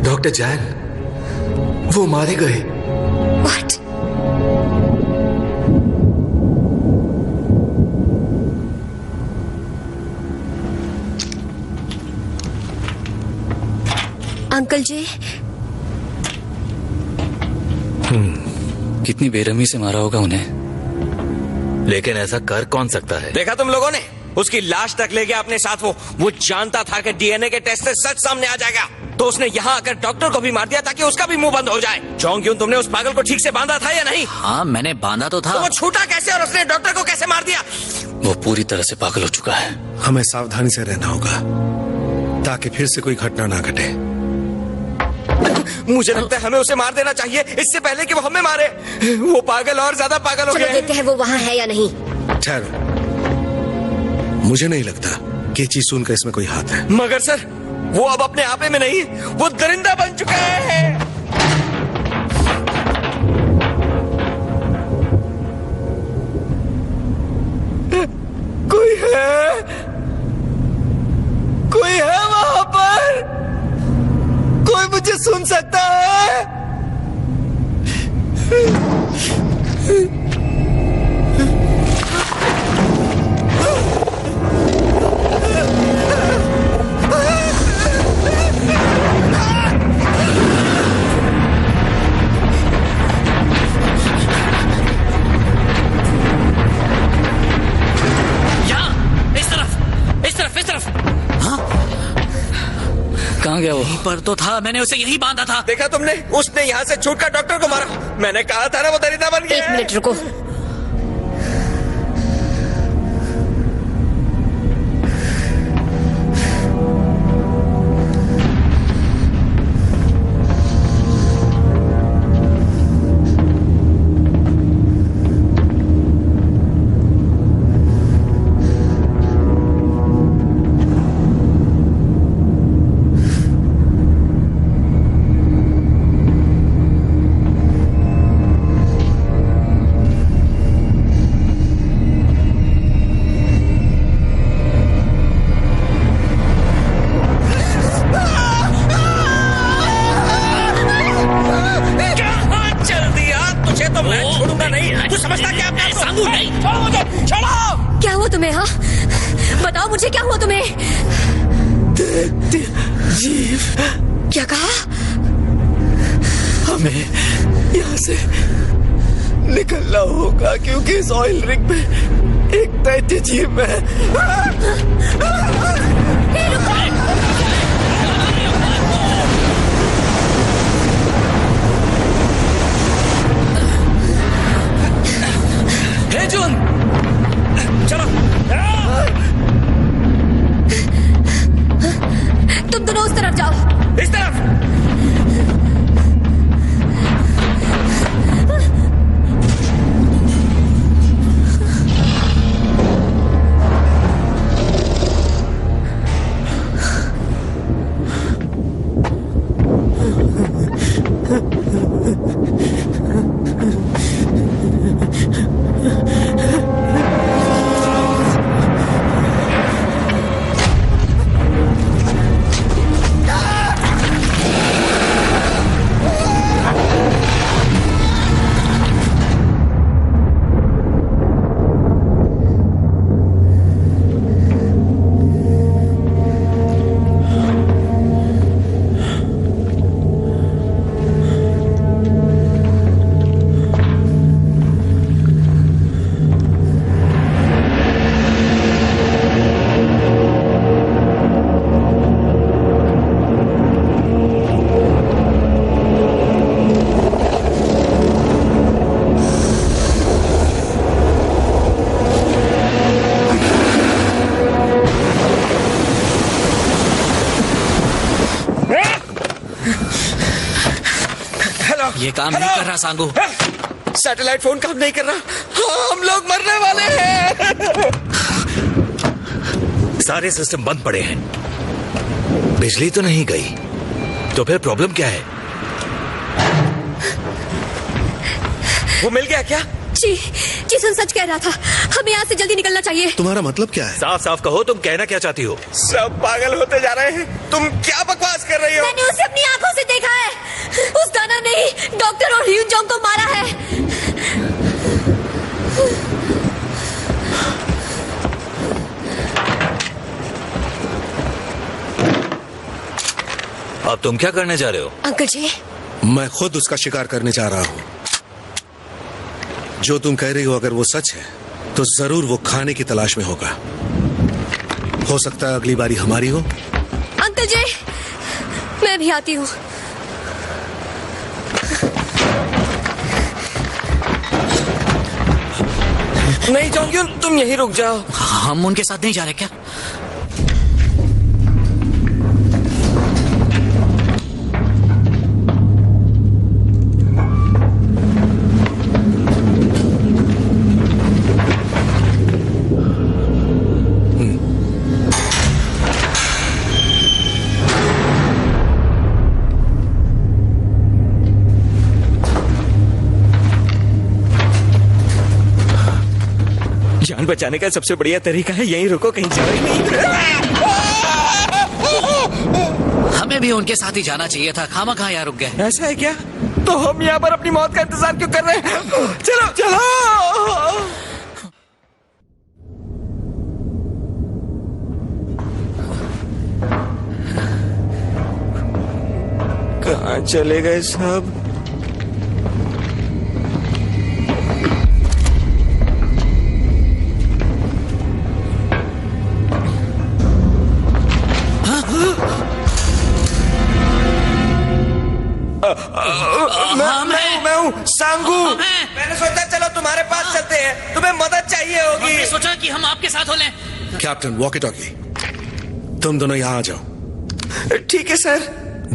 डॉक्टर जैन, वो मारे गए। What? अंकल जी, कितनी बेरहमी से मारा होगा उन्हें। लेकिन ऐसा कर कौन सकता है? देखा तुम लोगों ने? उसकी लाश तक ले गया अपने साथ। वो जानता था कि डीएनए के टेस्ट से सच सामने आ जाएगा, तो उसने यहाँ आकर डॉक्टर को भी मार दिया ताकि उसका भी मुंह बंद हो जाए। चौंक क्यों? तुमने उस पागल को ठीक से बांधा था या नहीं? हाँ, मैंने बांधा तो था। तो वो छूटा कैसे और उसने डॉक्टर को कैसे मार दिया? वो पूरी तरह से पागल हो चुका है। हमें सावधानी से रहना होगा ताकि फिर से कोई घटना ना घटे। मुझे लगता है हमें उसे मार देना चाहिए इससे पहले कि वो हमें मारे। वो पागल और ज्यादा पागल हो चलो गया। देखते हैं वो वहाँ है या नहीं। ठहरो, मुझे नहीं लगता कि चीज सुनकर इसमें कोई हाथ है। मगर सर, वो अब अपने आपे में नहीं, वो दरिंदा बन चुका है। कोई है? कोई है वहां पर? कोई मुझे सुन सकता है? कहाँ गया वो? यहीं पर तो था, मैंने उसे यहीं बांधा था। देखा तुमने? उसने यहाँ से छूटकर डॉक्टर को मारा। मैंने कहा था ना वो दरिंदा बन गया। 1 मिनट रुको। मुझे क्या हुआ तुम्हें? जीव। क्या कहा? हमें यहाँ से निकलना होगा क्योंकि इस ऑयल रिग में एक दैत्य जीव है। हे जून, चलो। तुम दोनों उस तरफ जाओ। इस तरफ। ये काम नहीं कर रहा सांगू। सैटेलाइट फोन काम नहीं कर रहा। हाँ, हम लोग मरने वाले हैं। सारे सिस्टम बंद पड़े हैं। बिजली तो नहीं गई, तो फिर प्रॉब्लम क्या है? वो मिल गया क्या? जी सुन, सच कह रहा था। हमें यहाँ से जल्दी निकलना चाहिए। तुम्हारा मतलब क्या है? साफ साफ कहो, तुम कहना क्या चाहती हो? सब पागल होते जा रहे हैं। तुम क्या बकवास कर रही हो? मैंने उसे अपनी आंखों से देखा है। उस दाना ने ही डॉक्टर और ह्यून जोंग को मारा है। अब तुम क्या करने जा रहे हो? अंकल जी, मैं खुद उसका शिकार करने जा रहा हूँ। जो तुम कह रही हो अगर वो सच है तो जरूर वो खाने की तलाश में होगा। हो सकता है अगली बारी हमारी हो। अंकल जी, मैं भी आती हूँ। नहीं जोंग्युन, तुम यहीं रुक जाओ। हम उनके साथ नहीं जा रहे क्या? जान बचाने का सबसे बढ़िया तरीका है यहीं रुको, कहीं जाओ ही नहीं। हमें भी उनके साथ ही जाना चाहिए था। खामा कहाँ यहाँ रुक गए? ऐसा है क्या? तो हम यहाँ पर अपनी मौत का इंतजार क्यों कर रहे हैं? चलो चलो। कहाँ चले गए सब? मैं हूँ सांगू। मैंने सोचा चलो तुम्हारे पास चलते हैं, तुम्हें मदद चाहिए होगी। हमने सोचा कि हम आपके साथ हो लें। कैप्टन वॉकी टॉकी, तुम दोनों यहाँ आ जाओ। ठीक है सर।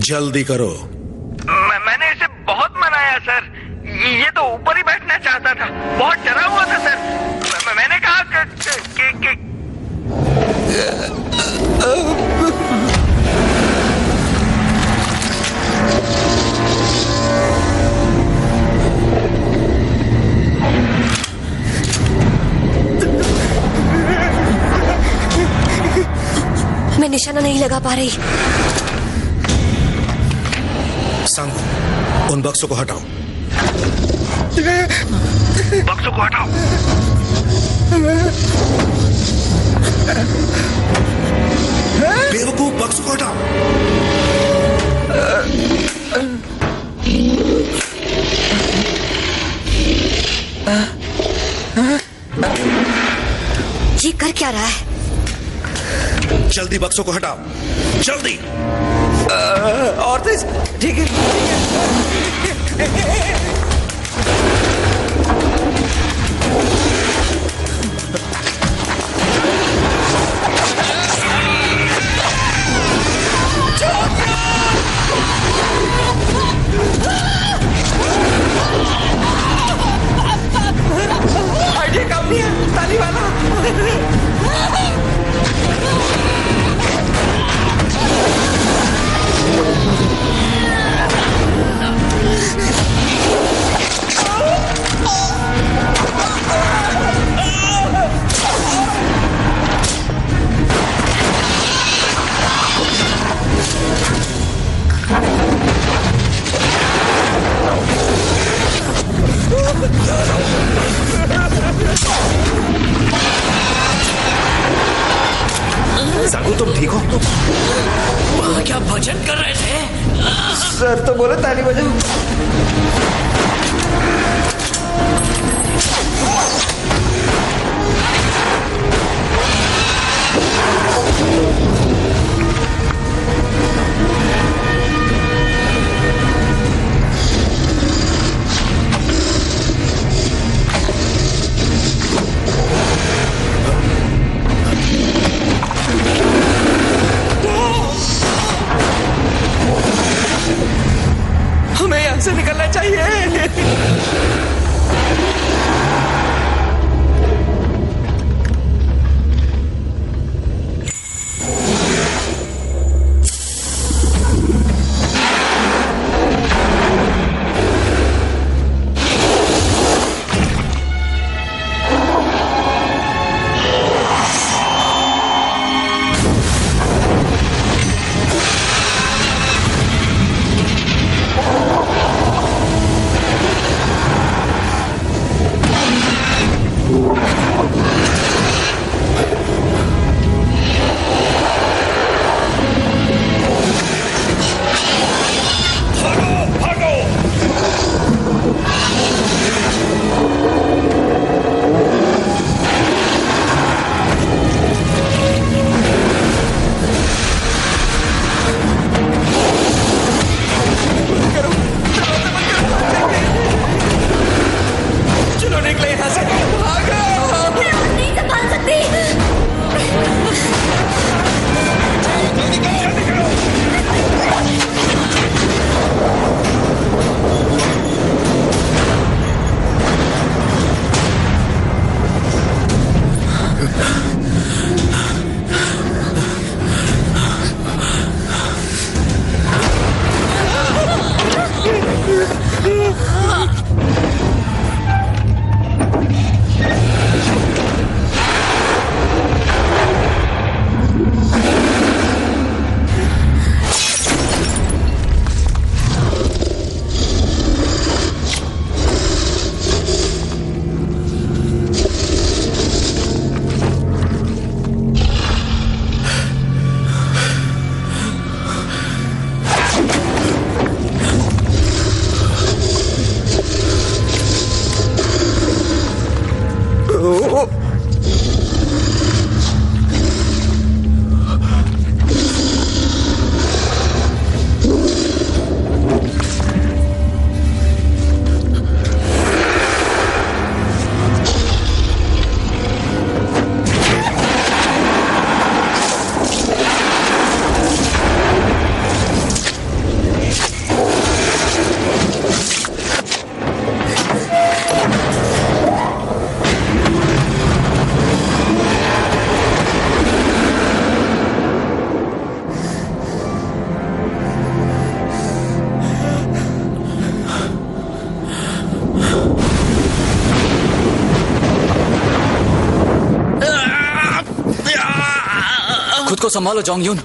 जल्दी करो। मैंने इसे बहुत मनाया सर। ये तो ऊपर ही बैठना चाहता था। बहुत डरा हुआ था सर। मैंने कहा कि मैं निशाना नहीं लगा पा रही। सांगू, उन बक्सों को हटाओ। बक्सों को हटाओ। बेवकूफ, बक्स को हटाओ। ये कर क्या रहा है? जल्दी बक्सों को हटाओ, जल्दी। और तेज, ठीक है। आइडिया काम नहीं है, ताली वाला। सागू, तुम ठीक हो? वहाँ क्या भजन कर रहे थे? सर तो बोले ताली बजाओ। हमें यहाँ से निकलना चाहिए। खुद को संभालो जोंग यून।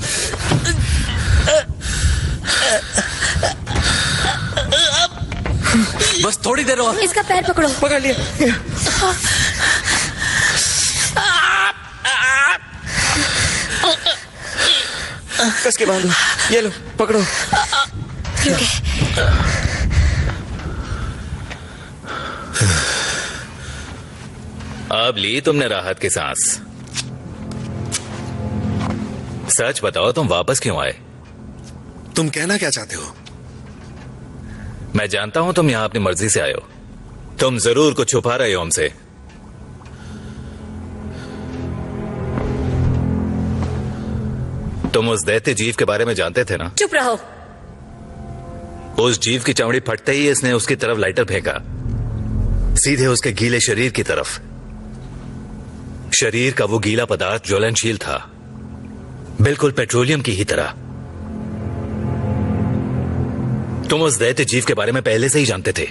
बस थोड़ी देर और। इसका पैर पकड़ो। पकड़ लिया। कस के बांधो। ये लो पकड़ो। अब ली तुमने राहत की सांस। सच बताओ, तुम वापस क्यों आए? तुम कहना क्या चाहते हो? मैं जानता हूं तुम यहां अपनी मर्जी से आए हो। तुम जरूर कुछ छुपा रहे हो हमसे। तुम उस दैत्य जीव के बारे में जानते थे ना? चुप रहो। उस जीव की चमड़ी फटते ही इसने उसकी तरफ लाइटर फेंका, सीधे उसके गीले शरीर की तरफ। शरीर का वो गीला पदार्थ ज्वलनशील था, बिल्कुल पेट्रोलियम की ही तरह। तुम उस दैत्य जीव के बारे में पहले से ही जानते थे।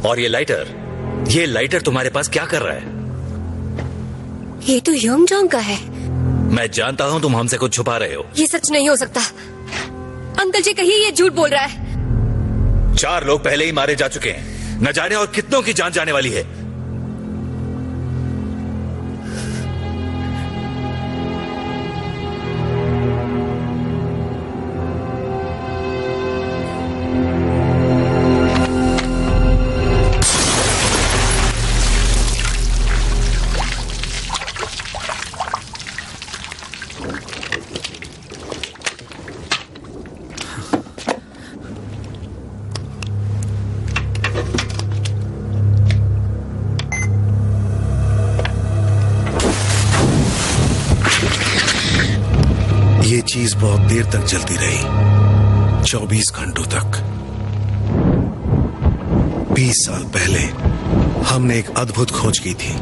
और ये लाइटर तुम्हारे पास क्या कर रहा है? ये तो योंगजोंग का है। मैं जानता हूं तुम हमसे कुछ छुपा रहे हो। ये सच नहीं हो सकता। अंकल जी कहिए ये झूठ बोल रहा है। 4 लोग पहले ही मारे जा चुके हैं, न जाने और कितनों की जान जाने वाली है। ये चीज बहुत देर तक जलती रही, 24 घंटों तक। 20 साल पहले हमने एक अद्भुत खोज की थी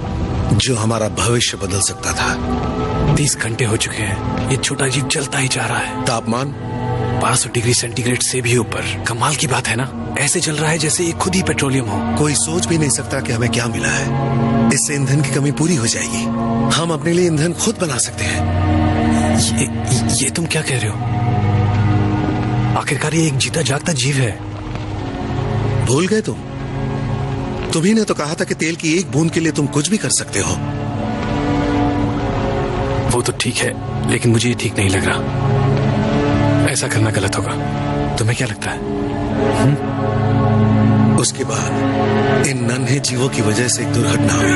जो हमारा भविष्य बदल सकता था। 30 घंटे हो चुके हैं, ये छोटा जीव जलता ही जा रहा है। तापमान 1200 डिग्री सेंटीग्रेड से भी ऊपर। कमाल की बात है ना, ऐसे जल रहा है जैसे ये खुद ही पेट्रोलियम हो। कोई सोच भी नहीं सकता कि हमें क्या मिला है। इससे ईंधन की कमी पूरी हो जाएगी। हम अपने लिए ईंधन खुद बना सकते हैं। ये तुम क्या कह रहे हो? आखिरकार ये एक जीता जागता जीव है। भूल गए तुम? तुम्ही ने तो कहा था कि तेल की एक बूंद के लिए तुम कुछ भी कर सकते हो। वो तो ठीक है, लेकिन मुझे ये ठीक नहीं लग रहा। ऐसा करना गलत होगा। तुम्हें क्या लगता है? उसके बाद इन नन्हे जीवों की वजह से एक दुर्घटना हुई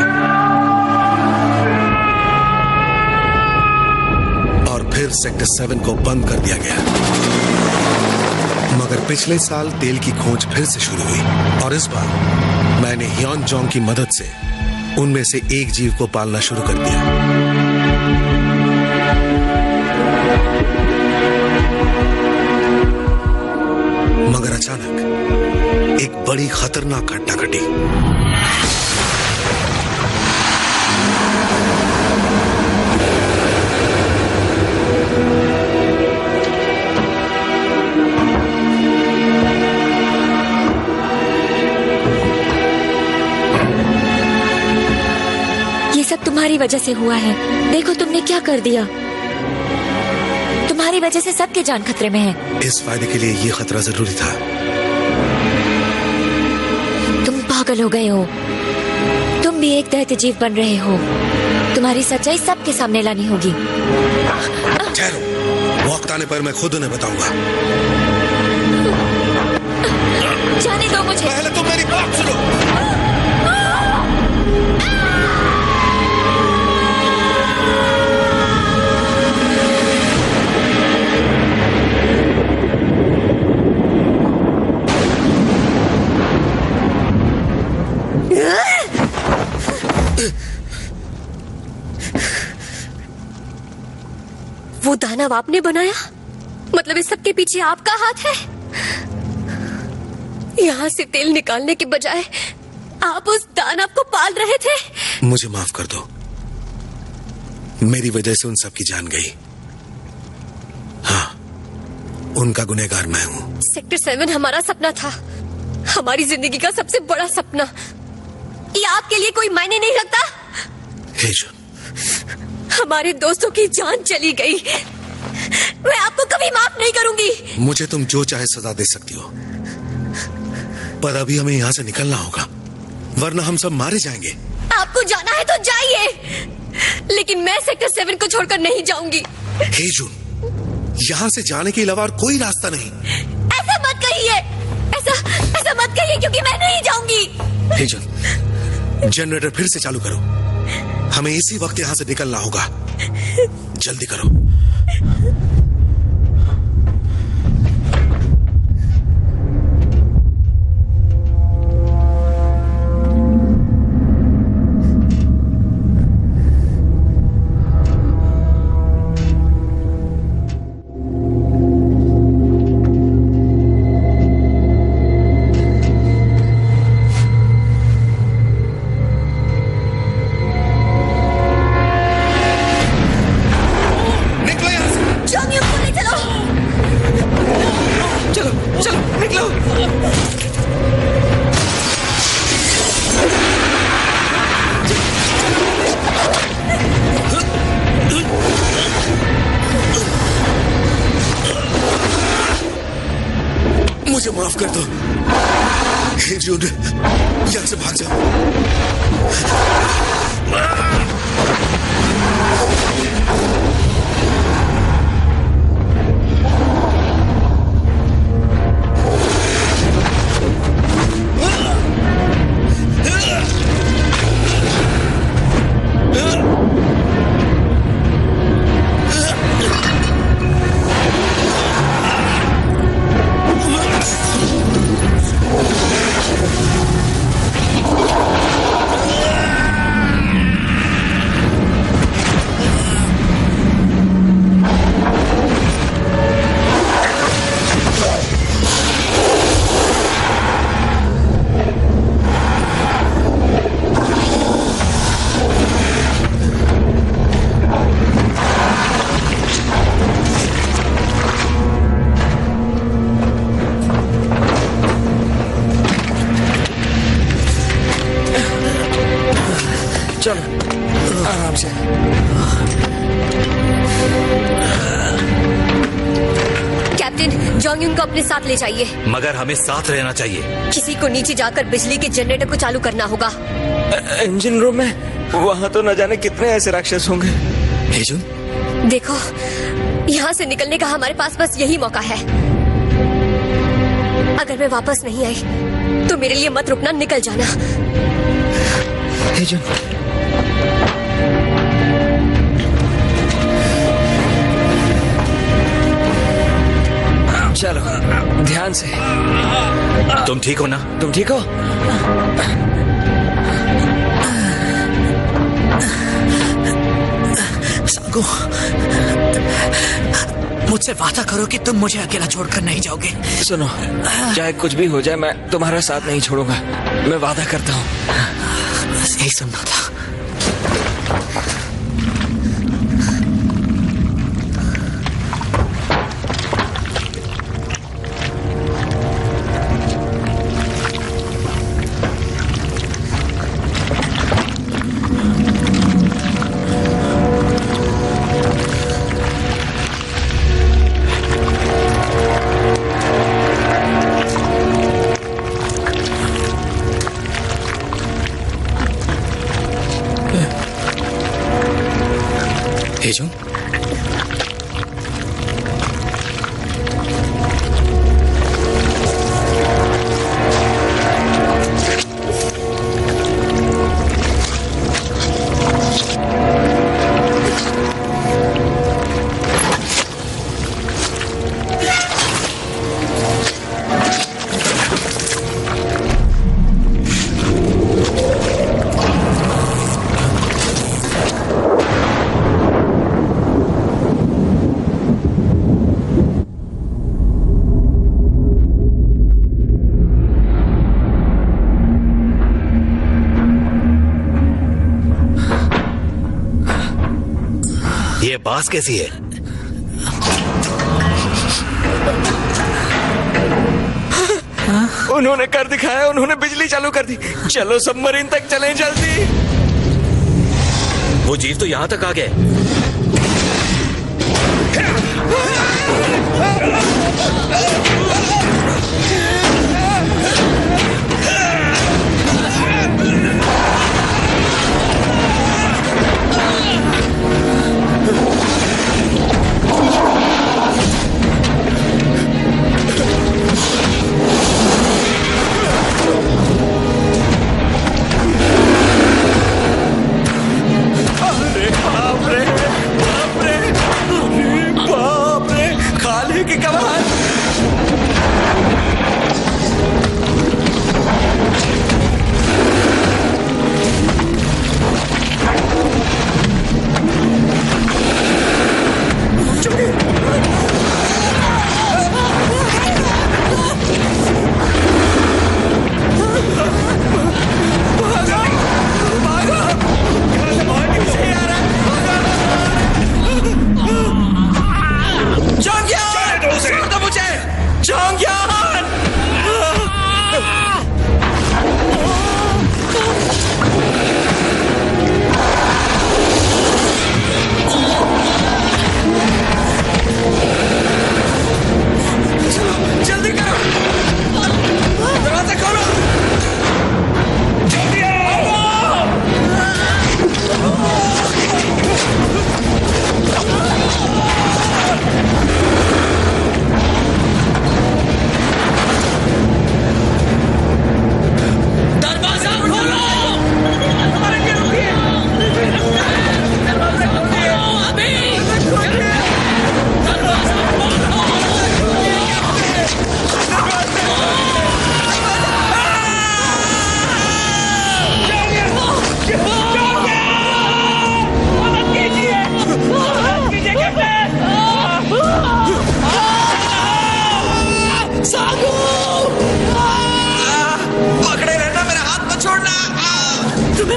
और फिर सेक्टर 7 को बंद कर दिया गया। मगर पिछले साल तेल की खोज फिर से शुरू हुई और इस बार मैंने योंगजोंग की मदद से उनमें से एक जीव को पालना शुरू कर दिया। मगर अचानक एक बड़ी खतरनाक घटना घटी। ये सब तुम्हारी वजह से हुआ है। देखो तुमने क्या कर दिया। तुम्हारी वजह से सबके जान खतरे में है। इस फायदे के लिए ये खतरा जरूरी था। तुम पागल हो गए हो। तुम भी एक दैत्य जीव बन रहे हो। तुम्हारी सच्चाई सबके सामने लानी होगी। ठहरो, वक्त आने पर मैं खुद उन्हें बताऊंगा। जाने दो मुझे। पहले तुम मेरी बात सुनो। वो दानव आपने बनाया? मतलब इस सब के पीछे आपका हाथ है? यहाँ से तेल निकालने के बजाय आप उस दानव को पाल रहे थे? मुझे माफ कर दो, मेरी वजह से उन सब की जान गई। हाँ, उनका गुनहगार मैं हूँ। सेक्टर 7 हमारा सपना था, हमारी जिंदगी का सबसे बड़ा सपना। ये आपके लिए कोई मायने नहीं रखता? हेजुन, हमारे दोस्तों की जान चली गई। मैं आपको कभी माफ नहीं करूंगी। मुझे तुम जो चाहे सजा दे सकती हो, पर अभी हमें यहाँ से निकलना होगा, वरना हम सब मारे जाएंगे। आपको जाना है तो जाइए। लेकिन मैं सेक्टर 7 को छोड़कर नहीं जाऊंगी। हे जून, यहाँ से जाने के अलावा और कोई रास्ता नहीं। ऐसा मत कहिए, ऐसा मत कहिए, क्योंकि मैं नहीं जाऊंगी। हे जून, जनरेटर फिर से चालू करो। हमें इसी वक्त यहाँ से निकलना होगा। जल्दी करो। मुझे माफ कर दो। हे जून, यहाँ से भाग जाओ। चलो आराम से। कैप्टन, जोंग-यून को अपने साथ ले जाइए। मगर हमें साथ रहना चाहिए। किसी को नीचे जाकर बिजली के जनरेटर को चालू करना होगा। इंजन रूम में वहाँ तो न जाने कितने ऐसे राक्षस होंगे। हेजुन, देखो, यहाँ से निकलने का हमारे पास बस यही मौका है। अगर मैं वापस नहीं आई तो मेरे लिए मत रुकना, निकल जाना। हेजुन, चलो ध्यान से। तुम ठीक हो ना? तुम ठीक हो? सांगू, मुझसे वादा करो कि तुम मुझे अकेला छोड़कर नहीं जाओगे। सुनो, चाहे कुछ भी हो जाए मैं तुम्हारा साथ नहीं छोड़ूंगा। मैं वादा करता हूँ। बस यही सुनना था। हेजुन, ये बास कैसी है? उन्होंने कर दिखाया, उन्होंने बिजली चालू कर दी। चलो सबमरीन तक चलें जल्दी। वो जीव तो यहाँ तक आ गए।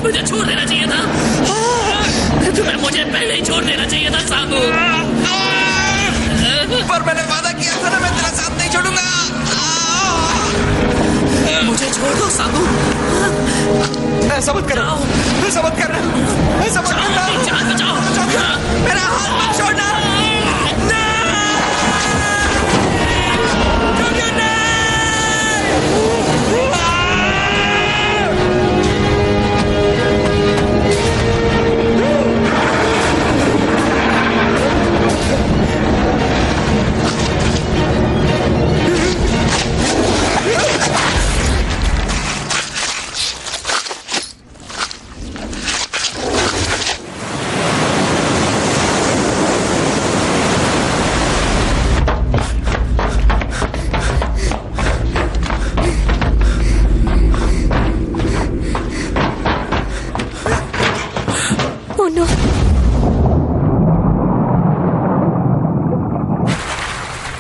मुझे छोड़ देना चाहिए था। तुम्हें मुझे पहले ही छोड़ देना चाहिए था साबू। पर मैंने वादा किया था ना, मैं तेरा साथ नहीं छोड़ूंगा। मुझे छोड़ दो साबू। ऐसा मत कर, ऐसा मत कर, ऐसा मत करना। जान बचाओ, मेरा हाथ मत छोड़ना।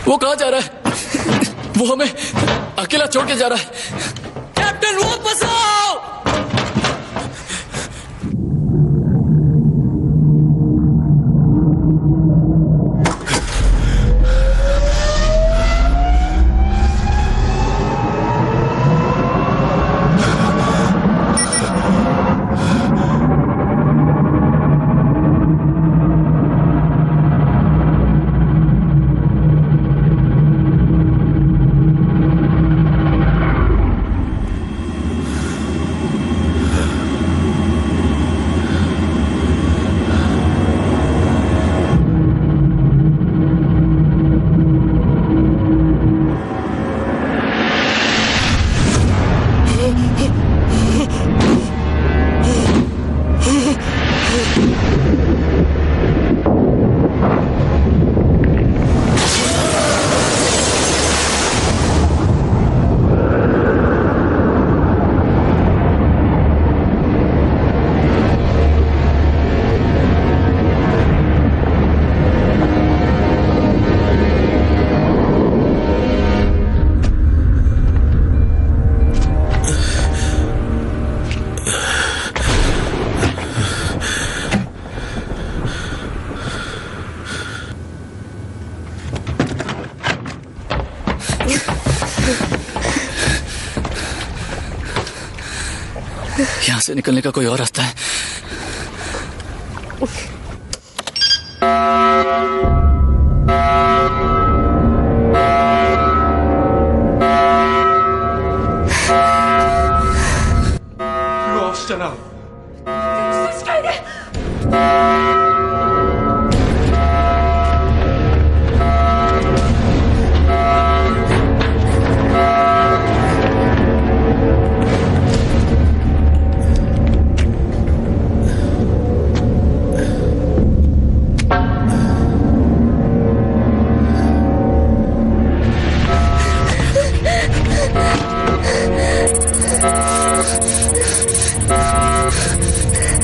वो कहाँ जा रहा है? वो हमें अकेला छोड़ के जा रहा है। कैप्टन वापस आओ! यहाँ से निकलने का कोई और रास्ता है? Lost now.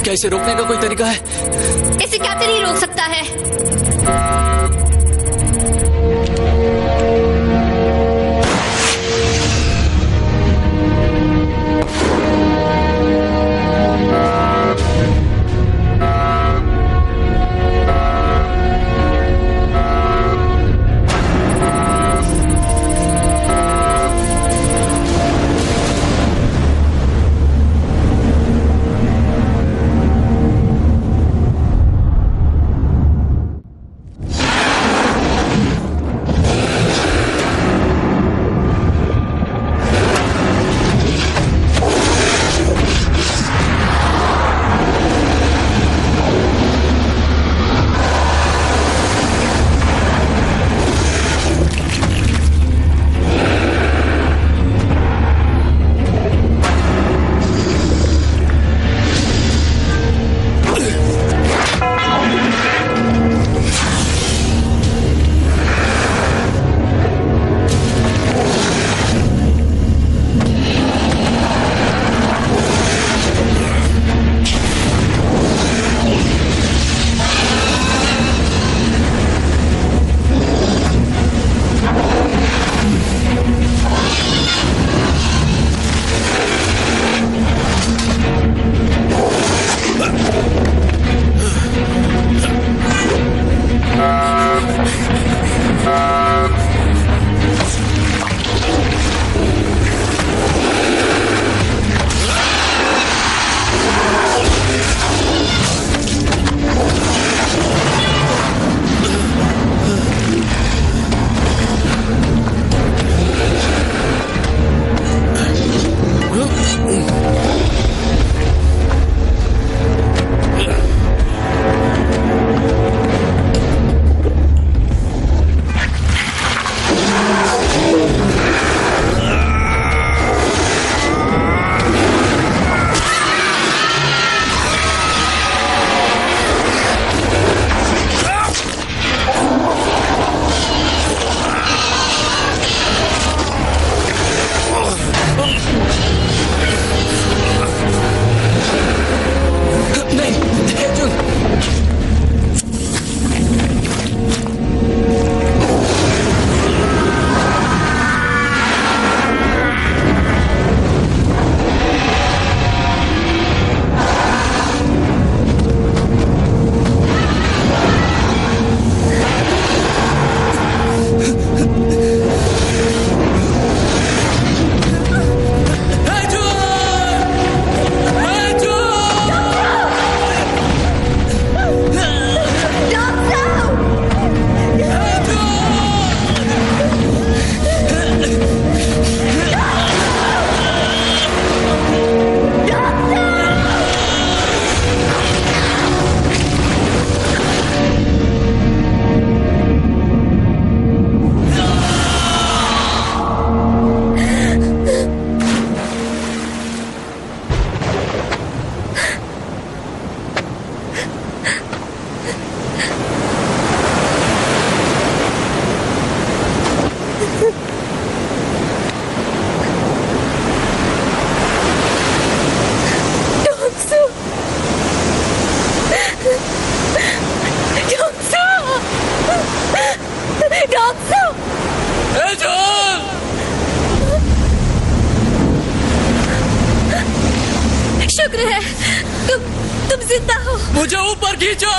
क्या इसे रोकने का कोई तरीका है? इसे कैप्टन ही रोक सकता है। शुक्र है तुम जिंदा हो। मुझे ऊपर खींचो।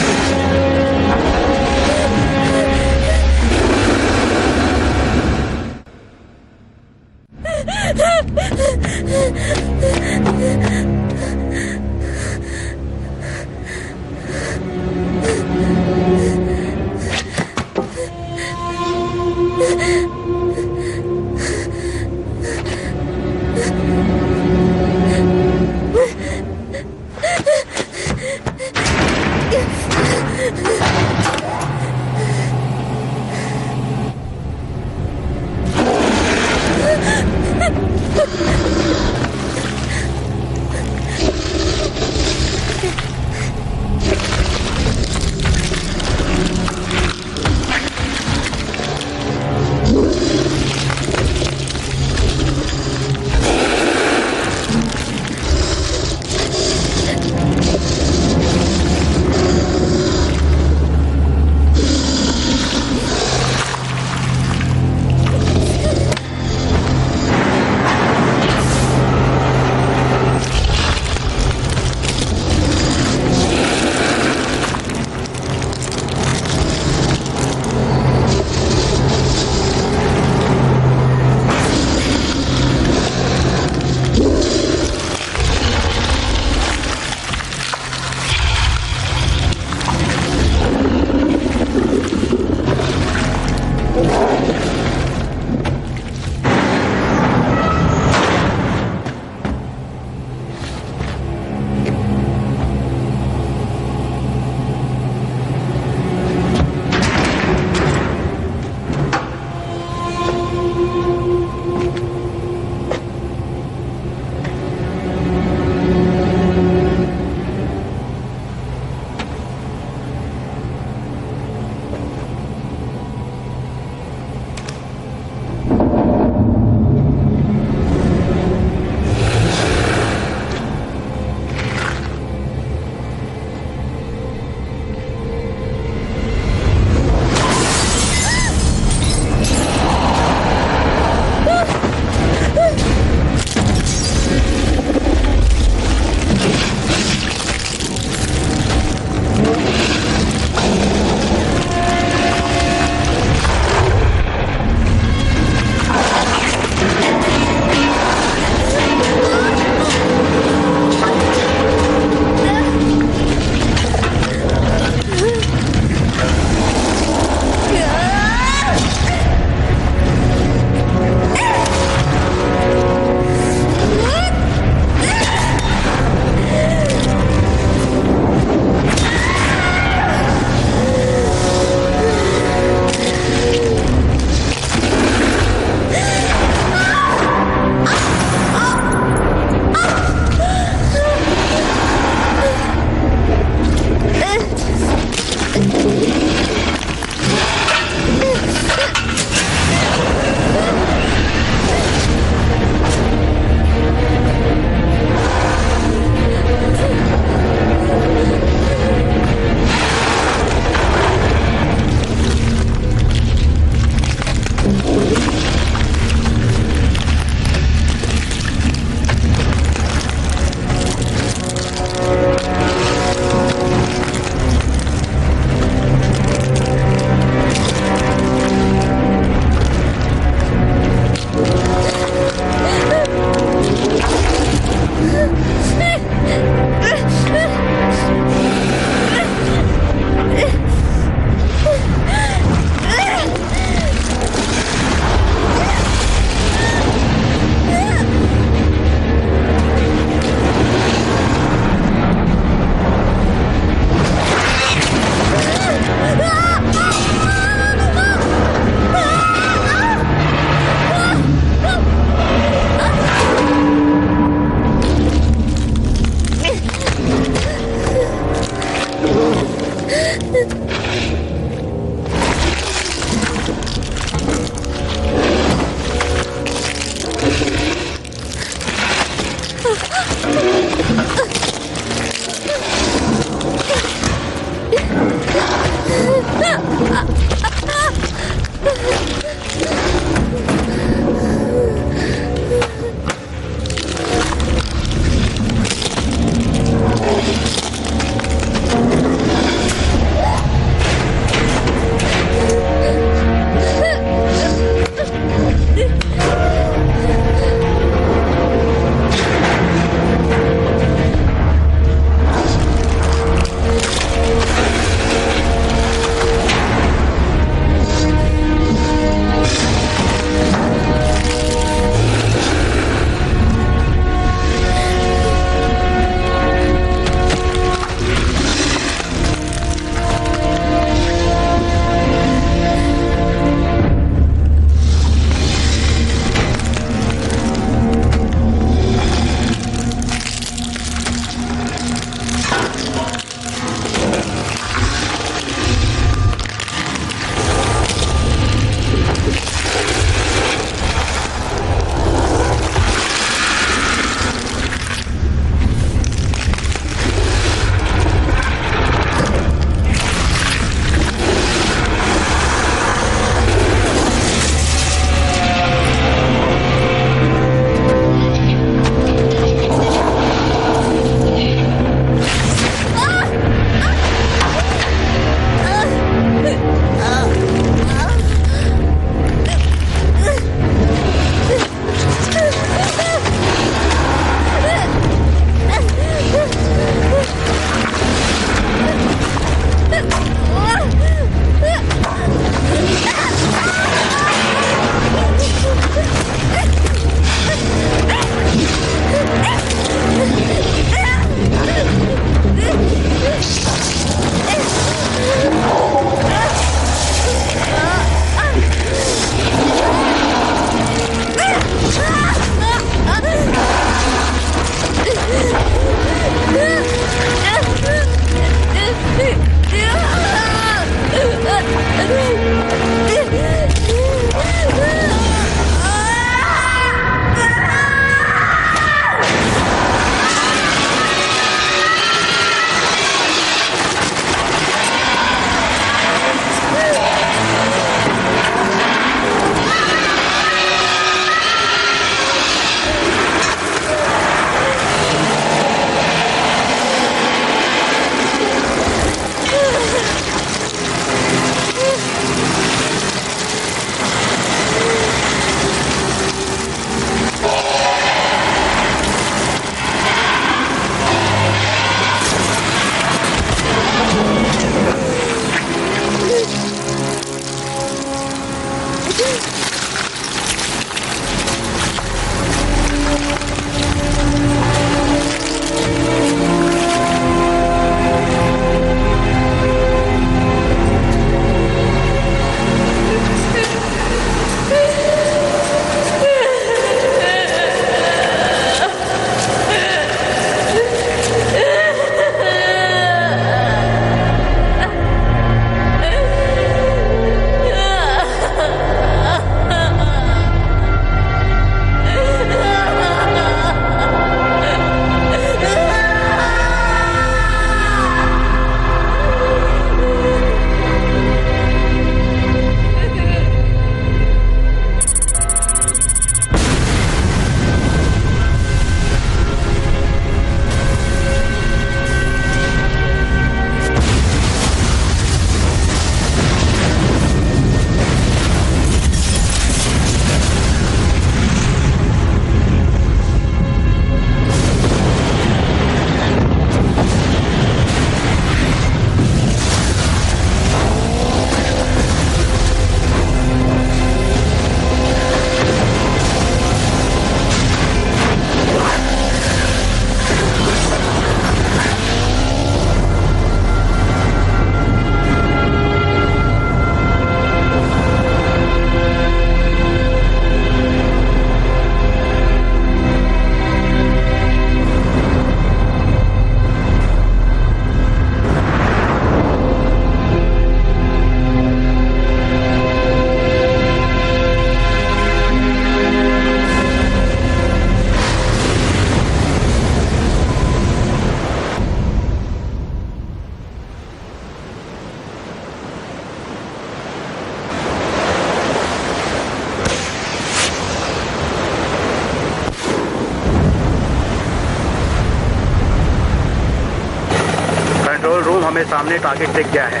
हमें सामने टारगेट दिख गया है।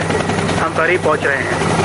हम करीब पहुंच रहे हैं।